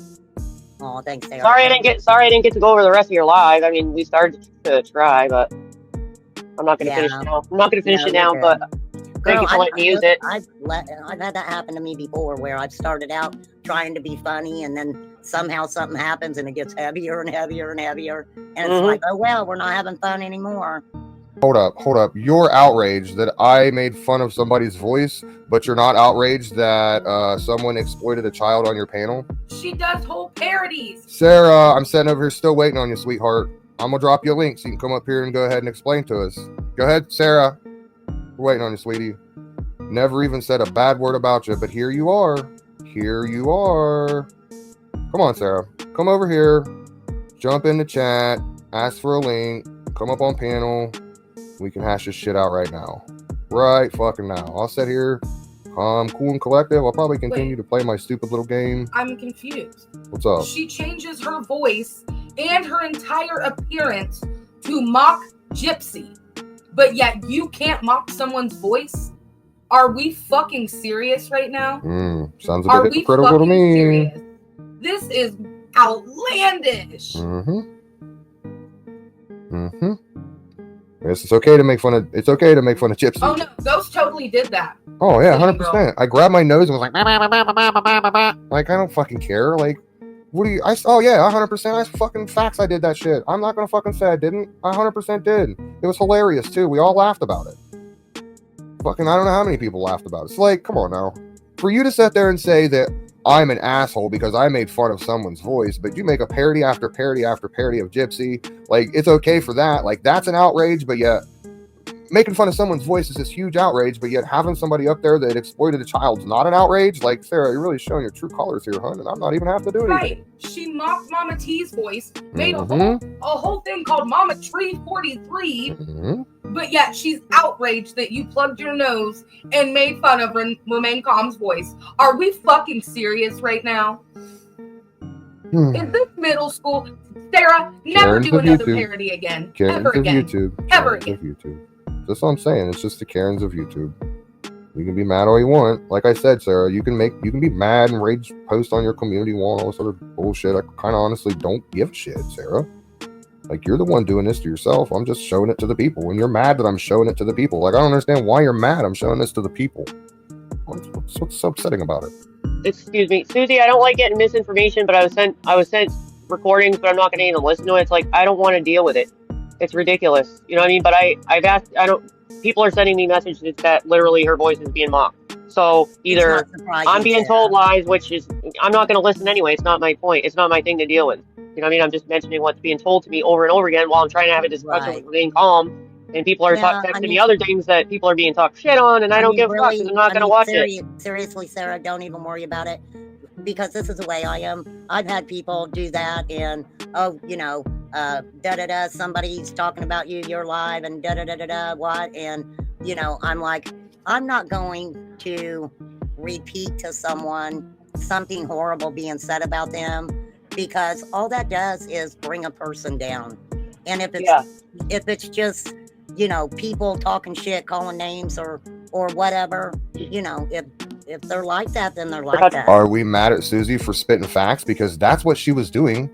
Oh, thanks, Sarah. Sorry I didn't get to go over the rest of your live. I mean, we started to try, but I'm not going to finish now. I'm not going to finish it now, but thank you for letting me use it. I've had that happen to me before, where I've started out trying to be funny, and then somehow something happens, and it gets heavier and heavier and heavier, and it's like, oh well, we're not having fun anymore. Hold up. You're outraged that I made fun of somebody's voice, but you're not outraged that someone exploited a child on your panel? She does whole parodies. Sarah, I'm sitting over here still waiting on you, sweetheart. I'm going to drop you a link so you can come up here and go ahead and explain to us. Go ahead, Sarah. We're waiting on you, sweetie. Never even said a bad word about you, but here you are. Come on, Sarah. Come over here. Jump in the chat. Ask for a link. Come up on panel. We can hash this shit out right now. Right fucking now. I'll sit here, cool and collective. I'll probably continue to play my stupid little game. I'm confused. What's up? She changes her voice and her entire appearance to mock Gypsy. But yet you can't mock someone's voice? Are we fucking serious right now? Sounds a bit hypocritical to me. Serious? This is outlandish. Yes, it's okay to make fun of Gypsy. Oh no, Ghost totally did that. Oh yeah, 100%. I grabbed my nose and was like, like I don't fucking care. Like, what do you? Oh yeah, 100%. I fucking facts. I did that shit. I'm not gonna fucking say I didn't. I 100% did. It was hilarious too. We all laughed about it. Fucking, I don't know how many people laughed about it. It's like, come on now, for you to sit there and say that I'm an asshole because I made fun of someone's voice, but you make a parody after parody after parody of Gypsy. Like, it's okay for that. Like, that's an outrage, but yet making fun of someone's voice is this huge outrage, but yet having somebody up there that exploited a child's not an outrage. Like, Sarah, you're really showing your true colors here, hun, and I'm not even have to do anything. Right. She mocked Mama T's voice, made a whole thing called Mama Tree 43, but yet she's outraged that you plugged your nose and made fun of Remain Calm's voice. Are we fucking serious right now? Is this middle school? Sarah, never do another parody again. Ever again. Ever again. That's what I'm saying. It's just the Karens of YouTube. You can be mad all you want. Like I said, Sarah, you can be mad and rage post on your community wall and all this other bullshit. I kind of honestly don't give a shit, Sarah. Like, you're the one doing this to yourself. I'm just showing it to the people. When you're mad that I'm showing it to the people, like, I don't understand why you're mad. I'm showing this to the people. What's so upsetting about it? Excuse me, Susie. I don't like getting misinformation, but I was sent recordings, but I'm not going to even listen to it. It's like, I don't want to deal with it. It's ridiculous. You know what I mean? But I've asked. People are sending me messages that literally her voice is being mocked. So either I'm being told lies, which is, I'm not going to listen anyway. It's not my point. It's not my thing to deal with. You know what I mean? I'm just mentioning what's being told to me over and over again while I'm trying to have a discussion with Remain Calm. And people are texting me other things that people are being talked shit on, and I don't give a fuck because I'm not going to watch it. Seriously, Sarah, don't even worry about it, because this is the way I am. I've had people do that, and da da da, somebody's talking about you, you're live, and da da da da da, what? And, you know, I'm like, I'm not going to repeat to someone something horrible being said about them, because all that does is bring a person down. And if it's just, you know, people talking shit, calling names or whatever, you know, if they're like that, then they're like that. Are we mad at Susie for spitting facts? Because that's what she was doing.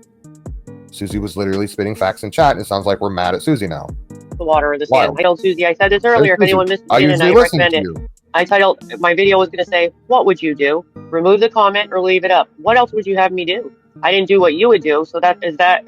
Susie was literally spitting facts in chat, and it sounds like we're mad at Susie now. The water or the sand. I told Susie, I said this earlier, if anyone missed it and I recommend it. I titled, my video was going to say, what would you do? Remove the comment or leave it up. What else would you have me do? I didn't do what you would do. So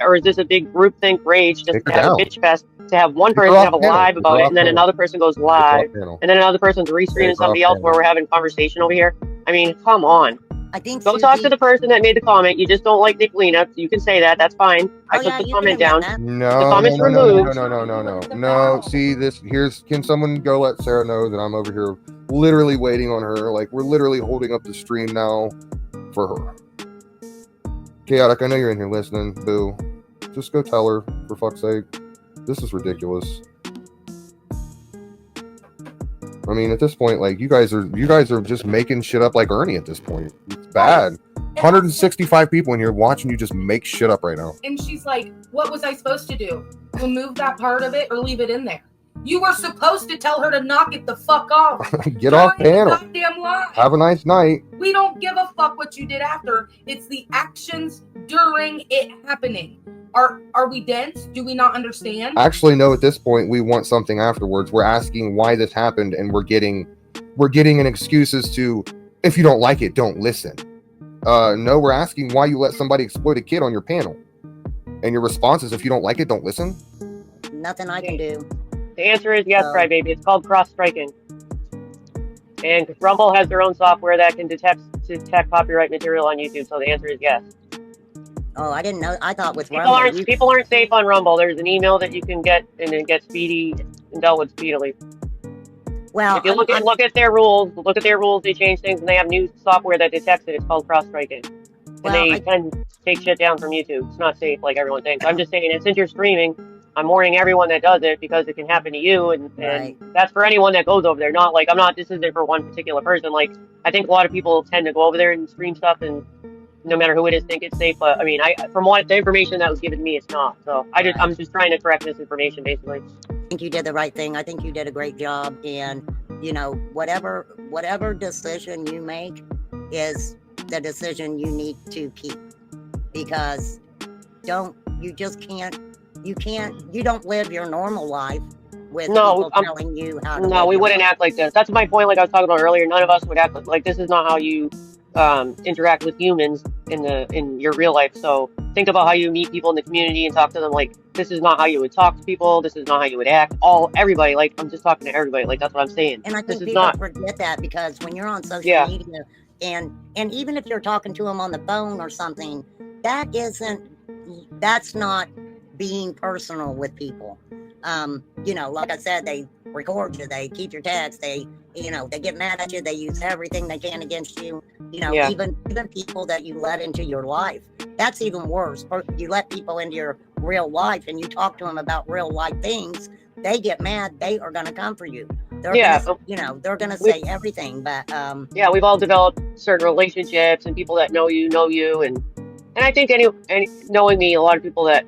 or is this a big groupthink rage just to have a bitch fest, to have one person have a live about it, and then another person goes live, and then another person's restreaming somebody else where we're having a conversation over here? I mean, come on. I think go talk to the person that made the comment. You just don't like Nicolina. You can say that. That's fine. I took the comment down. No, the comment's removed. No. See this? Can someone go let Sarah know that I'm over here literally waiting on her? Like, we're literally holding up the stream now for her. Chaotic, I know you're in here listening. Boo. Just go tell her, for fuck's sake. This is ridiculous. I mean, at this point, like, you guys are just making shit up like Ernie at this point. It's bad. 165 people in here watching you just make shit up right now. And she's like, what was I supposed to do? Remove that part of it or leave it in there? You were supposed to tell her to knock it the fuck off. Get off panel. Goddamn lie. Have a nice night. We don't give a fuck what you did after. It's the actions during it happening. Are we dense? Do we not understand? Actually, no, at this point, we want something afterwards. We're asking why this happened, and we're getting an excuses to, if you don't like it, don't listen. No, we're asking why you let somebody exploit a kid on your panel. And your response is, if you don't like it, don't listen? Nothing I can do. The answer is yes, Crybaby. It's called cross-striking. And Rumble has their own software that can detect copyright material on YouTube, so the answer is yes. Oh, I didn't know. I thought with Rumble, people aren't safe on Rumble. There's an email that you can get, and it gets speedy and dealt with speedily. Well, if you look at their rules, they change things, and they have new software that detects it. It's called cross-striking, and they can take shit down from YouTube. It's not safe like everyone thinks. I'm just saying, and since you're streaming, I'm warning everyone that does it, because it can happen to you, and that's for anyone that goes over there. Not like this isn't for one particular person. Like, I think a lot of people tend to go over there and stream stuff, and no matter who it is, think it's safe. But I mean, from what the information that was given to me, it's not. So I'm just trying to correct this information, basically. I think you did the right thing. I think you did a great job, and you know, whatever decision you make is the decision you need to keep, because you don't live your normal life with people telling you how to live. We wouldn't act like this. That's my point. Like I was talking about earlier, none of us would act like this is not how you interact with humans in your real life. So think about how you meet people in the community and talk to them. Like, this is not how you would talk to people. This is not how you would act. Everybody. Like, I'm just talking to everybody. Like, that's what I'm saying. And I think people forget that, because when you're on social media, and even if you're talking to them on the phone or something, that's not being personal with people. You know, like I said, they record you, they keep your text, they get mad at you, they use everything they can against you. You know, even people that you let into your life, that's even worse. You let people into your real life and you talk to them about real life things, they get mad, they are going to come for you. They're going to say everything. But we've all developed certain relationships, and people that know you, and I think knowing me, a lot of people that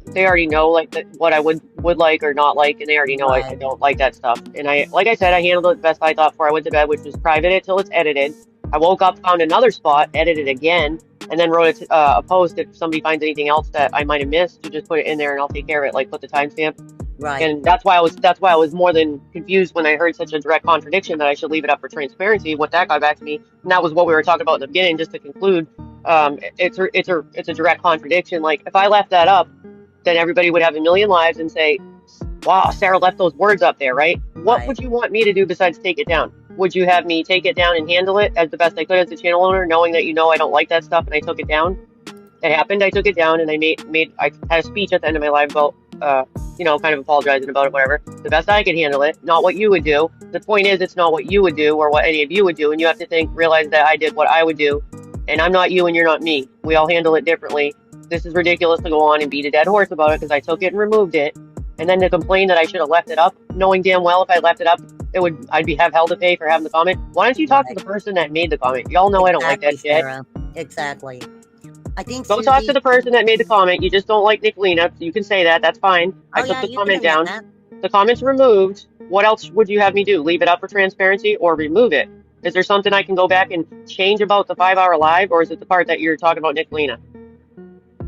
they already know what I would like or not like, and they already know I don't like that stuff. And like I said, I handled it the best I thought before I went to bed, which was private it till it's edited. I woke up, found another spot, edited again, and then wrote a post if somebody finds anything else that I might have missed, to just put it in there and I'll take care of it. Like, put the timestamp. Right. And that's why I was more than confused when I heard such a direct contradiction that I should leave it up for transparency. What that got back to me, and that was what we were talking about in the beginning. Just to conclude, it's a direct contradiction. Like, if I left that up, then everybody would have a million lives and say, wow, Sarah left those words up there, right? What would you want me to do besides take it down? Would you have me take it down and handle it as the best I could as a channel owner, knowing that I don't like that stuff, and I took it down? It happened, I took it down, and I had a speech at the end of my live about, kind of apologizing about it, whatever. The best I could handle it, not what you would do. The point is, it's not what you would do or what any of you would do, and you have to realize that I did what I would do, and I'm not you and you're not me. We all handle it differently. this is ridiculous to go on and beat a dead horse about it because I took it and removed it. And then to complain that I should have left it up, knowing damn well if I left it up, I'd have held to pay for having the comment. Why don't you talk to the person that made the comment? Y'all know I don't like that shit. Sarah. Exactly. I think Go talk to the person that made the comment. You just don't like Nicolina. So you can say that. That's fine. I took the comment down. The comment's removed. What else would you have me do? Leave it up for transparency or remove it? Is there something I can go back and change about the 5-hour live, or is it the part that you're talking about Nicolina?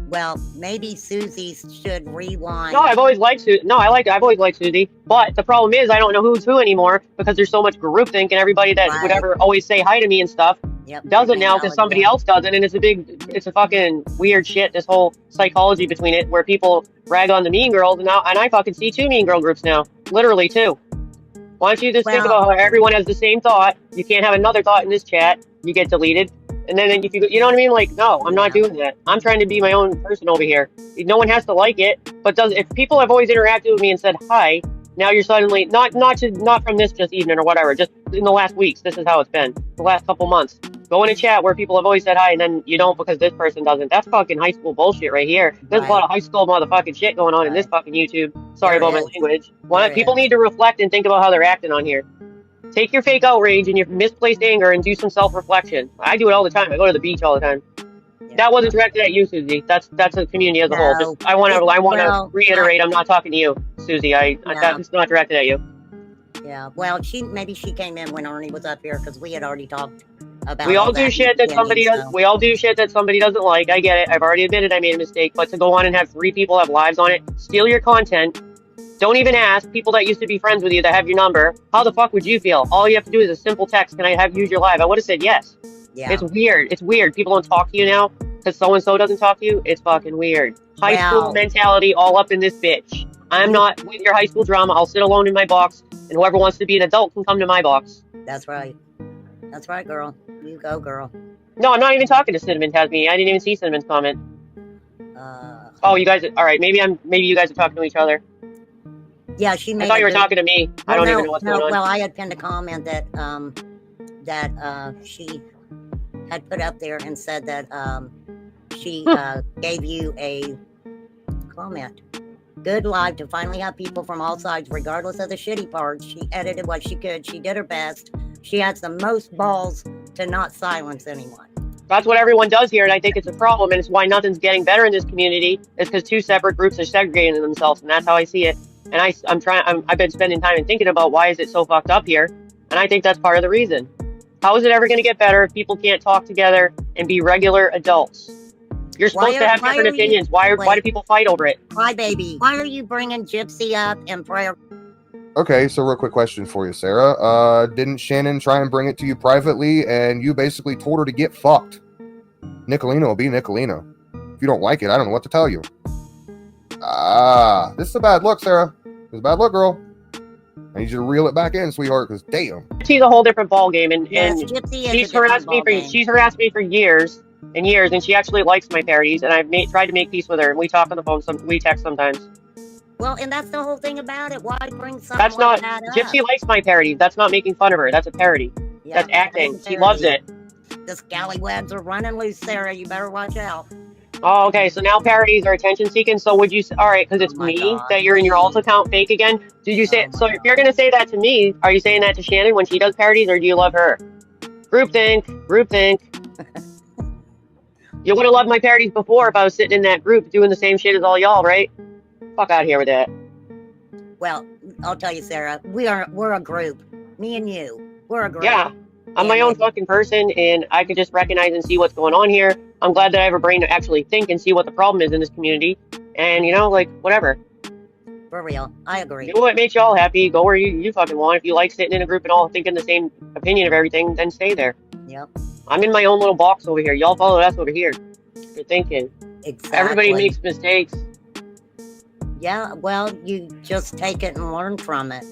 Well, maybe Susie should rewind. No, I've always liked Susie. No, I've always liked Susie. But the problem is I don't know who's who anymore because there's so much groupthink and everybody that would ever always say hi to me and stuff doesn't now because somebody else doesn't, and it's a fucking weird shit. This whole psychology between it, where people rag on the mean girls, and I fucking see 2 mean girl groups now, literally 2. Why don't you just think about how everyone has the same thought? You can't have another thought in this chat. You get deleted. And then if you know what I mean? Like, no, I'm not doing that. I'm trying to be my own person over here. No one has to like it, but if people have always interacted with me and said hi, now you're suddenly not from this just evening or whatever, just in the last weeks. This is how it's been the last couple months. Go in a chat where people have always said hi and then you don't because this person doesn't. That's fucking high school bullshit right here. There's a lot of high school motherfucking shit going on in this fucking YouTube. Sorry about my language. People need to reflect and think about how they're acting on here. Take your fake outrage and your misplaced anger and do some self-reflection. I do it all the time. I go to the beach all the time. That wasn't directed at you, Susie. That's a community as a whole. Just, I want to reiterate. I'm not talking to you, Susie. That's not directed at you. Yeah. Well, maybe she came in when Ernie was up here because we had already talked about. We all do shit that somebody does. We all do shit that somebody doesn't like. I get it. I've already admitted I made a mistake. But to go on and have 3 people have lives on it, steal your content. Don't even ask people that used to be friends with you that have your number. How the fuck would you feel? All you have to do is a simple text. Can I have you use your live? I would have said yes. Yeah. It's weird. It's weird. People don't talk to you now because so-and-so doesn't talk to you. It's fucking weird. High school mentality all up in this bitch. I'm not with your high school drama. I'll sit alone in my box, and whoever wants to be an adult can come to my box. That's right. That's right, girl. You go, girl. No, I'm not even talking to Cinnamon Tasme. I didn't even see Cinnamon's comment. Oh, you guys. All right. Maybe you guys are talking to each other. Yeah, she made. I thought you were talking to me. I don't even know what's going on. Well, I had pinned a comment that she had put up there and said that she gave you a comment. Good live to finally have people from all sides, regardless of the shitty parts. She edited what she could. She did her best. She has the most balls to not silence anyone. That's what everyone does here, and I think it's a problem, and it's why nothing's getting better in this community. It's because 2 separate groups are segregating themselves, and that's how I see it. And I've been spending time and thinking about why is it so fucked up here, and I think that's part of the reason. How is it ever going to get better if people can't talk together and be regular adults? You're supposed to have different opinions. Why do people fight over it? Why, baby? Why are you bringing Gypsy up and prayer? Okay, so real quick question for you, Sarah. Didn't Shannon try and bring it to you privately, and you basically told her to get fucked? Nicolina will be Nicolina. If you don't like it, I don't know what to tell you. This is a bad look, Sarah. It's a bad look, girl. I need you to reel it back in, sweetheart, because damn. She's a whole different ball game, and she's harassed me for years and years, and she actually likes my parodies, and I've tried to make peace with her, and we talk on the phone, we text sometimes. Well, and that's the whole thing about it. Why bring something That's not, like that Gypsy up? likes my parodies. That's not making fun of her. That's a parody. Yeah, that's acting. She loves it. The scallywags are running loose, Sarah. You better watch out. Oh, okay. So now parodies are attention seeking. So would you? All right, because it's that you're in your alt account fake again. Did you say? So if you're gonna say that to me, are you saying that to Shannon when she does parodies, or do you love her? Groupthink. You would have loved my parodies before if I was sitting in that group doing the same shit as all y'all, right? Fuck out of here with that. Well, I'll tell you, Sarah. We're a group. Me and you. We're a group. Yeah. I'm my own fucking person, and I could just recognize and see what's going on here. I'm glad that I have a brain to actually think and see what the problem is in this community. And, whatever. For real. I agree. Do what makes y'all happy. Go where you fucking want. If you like sitting in a group and all thinking the same opinion of everything, then stay there. Yep. I'm in my own little box over here. Y'all follow us over here. You're thinking. Exactly. Everybody makes mistakes. Yeah, well, you just take it and learn from it.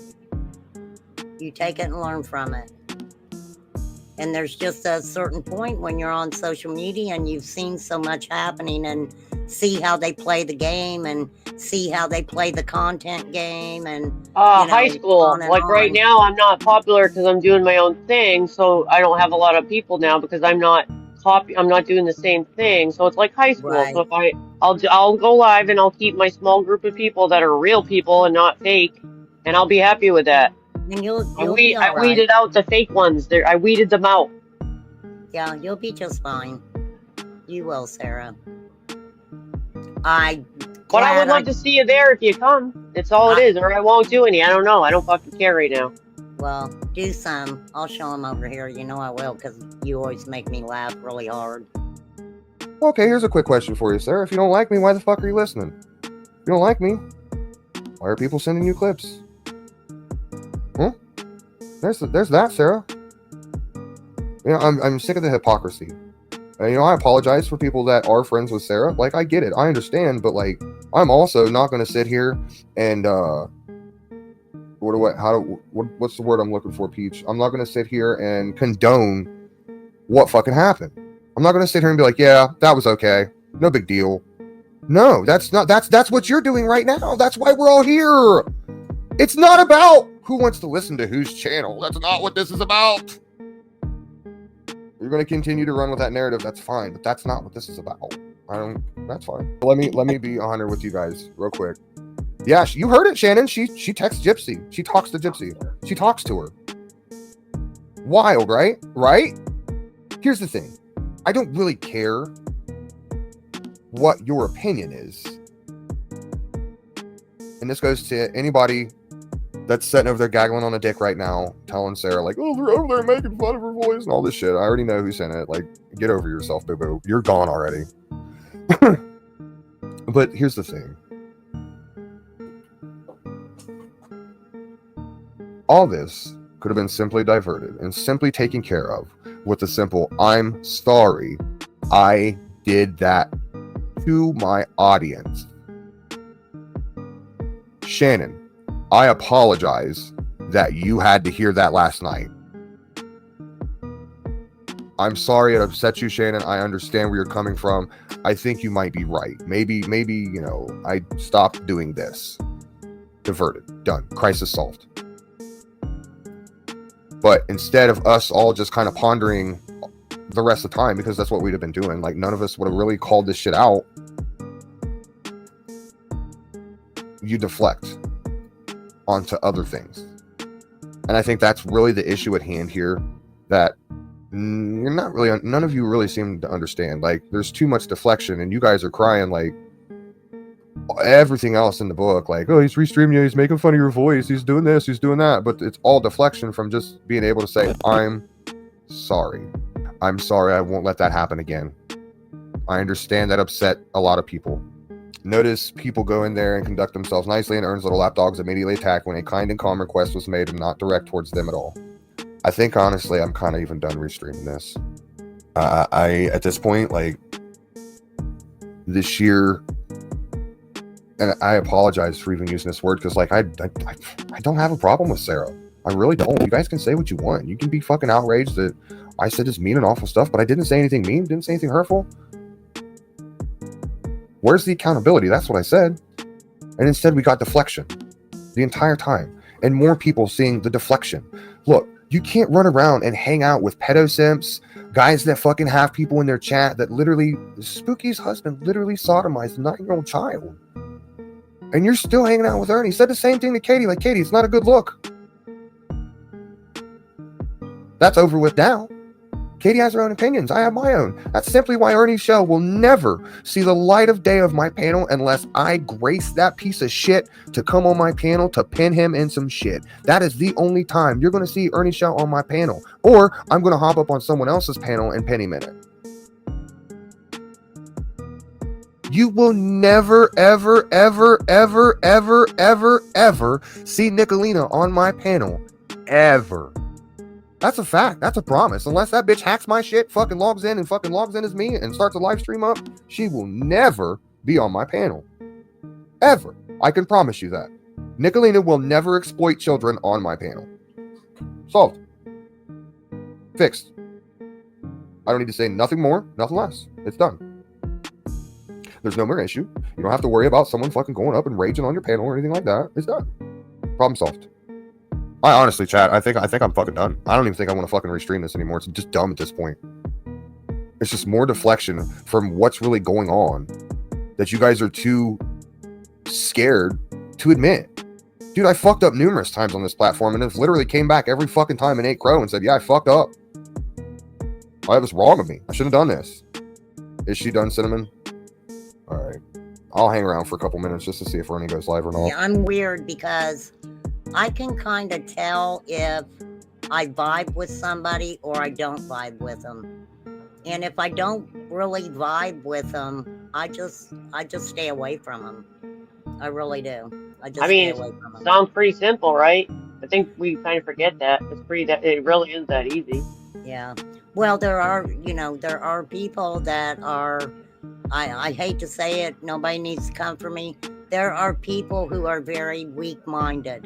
You take it and learn from it. And there's just a certain point when you're on social media and you've seen so much happening and see how they play the game and see how they play the content game and high school. Like right now I'm not popular because I'm doing my own thing, so I don't have a lot of people now because I'm not I'm not doing the same thing. So it's like high school. Right. So if I'll go live and I'll keep my small group of people that are real people and not fake, and I'll be happy with that. And you'll be I all right. weeded out the fake ones. I weeded them out. Yeah, you'll be just fine. You will, Sarah. But I would love to see you there if you come. It's all it is. Or I won't do any. I don't know. I don't fucking care right now. Well, do some. I'll show them over here. You know I will, because you always make me laugh really hard. Okay, here's a quick question for you, Sarah. If you don't like me, why the fuck are you listening? If you don't like me, why are people sending you clips? There's that, Sarah. You know, I'm sick of the hypocrisy. And, you know, I apologize for people that are friends with Sarah. Like, I get it. I understand. But, like, I'm also not going to sit here and, what's the word I'm looking for, Peach? I'm not going to sit here and condone what fucking happened. I'm not going to sit here and be like, yeah, that was okay. No big deal. No, that's what you're doing right now. That's why we're all here. It's not about who wants to listen to whose channel. That's not what this is about. You're going to continue to run with that narrative. That's fine, but that's not what this is about. That's fine. Let me be 100 with you guys real quick. Yeah, you heard it, Shannon. She texts Gypsy. She talks to Gypsy. She talks to her. Wild, right? Right? Here's the thing. I don't really care what your opinion is. And this goes to anybody that's sitting over there gaggling on a dick right now, telling Sarah, like, oh, they're over there making fun of her voice and all this shit. I already know who sent it. Like, get over yourself, boo-boo. You're gone already. But here's the thing. All this could have been simply diverted and simply taken care of with the simple, I'm sorry, I did that to my audience. Shannon, I apologize that you had to hear that last night. I'm sorry it upset you, Shannon. I understand where you're coming from. I think you might be right. Maybe, you know, I stopped doing this. Diverted. Done. Crisis solved. But instead of us all just kind of pondering the rest of the time, because that's what we'd have been doing, like none of us would have really called this shit out, you deflect onto other things. And I think that's really the issue at hand here, that none of you really seem to understand. Like, there's too much deflection, and you guys are crying like everything else in the book, like, oh, he's restreaming you, he's making fun of your voice, he's doing this, he's doing that, but it's all deflection from just being able to say, I'm sorry, I won't let that happen again. I understand that upset a lot of people. Notice people go in there and conduct themselves nicely, and Ern's little lapdogs immediately attack when a kind and calm request was made and not direct towards them at all. I think honestly I'm kind of even done restreaming this. I at this point, like, this year, and I apologize for even using this word, because like I don't have a problem with Sarah. I really don't. You guys can say what you want. You can be fucking outraged that I said this mean and awful stuff, but I didn't say anything mean, didn't say anything hurtful. Where's the accountability? That's what I said. And instead we got deflection the entire time, and more people seeing the deflection. Look, you can't run around and hang out with pedo simps, guys that fucking have people in their chat that literally, Spooky's husband literally sodomized a 9-year-old child. And you're still hanging out with her. And he said the same thing to Katie. Like, Katie, it's not a good look. That's over with now. Katie has her own opinions. I have my own. That's simply why Ernie's show will never see the light of day of my panel unless I grace that piece of shit to come on my panel to pin him in some shit. That is the only time you're going to see Ernie's show on my panel. Or I'm going to hop up on someone else's panel and pin him in it. You will never, ever, ever, ever, ever, ever, ever see Nicolina on my panel. Ever. That's a fact. That's a promise. Unless that bitch hacks my shit, fucking logs in as me and starts a live stream up, she will never be on my panel. Ever. I can promise you that. Nicolina will never exploit children on my panel. Solved. Fixed. I don't need to say nothing more, nothing less. It's done. There's no more issue. You don't have to worry about someone fucking going up and raging on your panel or anything like that. It's done. Problem solved. I honestly, chat, I think I'm fucking done. I don't even think I want to fucking restream this anymore. It's just dumb at this point. It's just more deflection from what's really going on that you guys are too scared to admit. Dude, I fucked up numerous times on this platform and have literally came back every fucking time and ate crow and said, yeah, I fucked up. That was wrong of me. I shouldn't have done this. Is she done, Cinnamon? All right. I'll hang around for a couple minutes just to see if Ronnie goes live or not. Yeah, I'm weird because I can kind of tell if I vibe with somebody or I don't vibe with them. And if I don't really vibe with them, I just stay away from them. I really do. I stay away from them. Sounds pretty simple, right? I think we kind of forget that. It really is that easy. Yeah. Well, there are people that are, I hate to say it, nobody needs to come for me. There are people who are very weak-minded.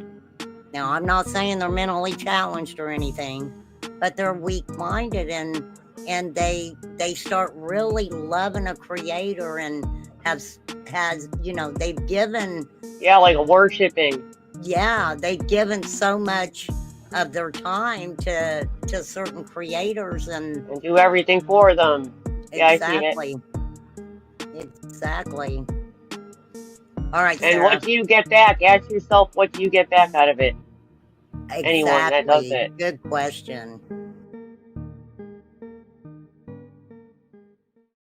Now, I'm not saying they're mentally challenged or anything, but they're weak-minded and they start really loving a creator and they've given. Yeah, like worshiping. Yeah, they've given so much of their time to certain creators and do everything for them. Yeah, exactly. Exactly. All right, and Sarah. what do you get back? Ask yourself, what do you get back out of it? Exactly. Anyone that does it. Good question.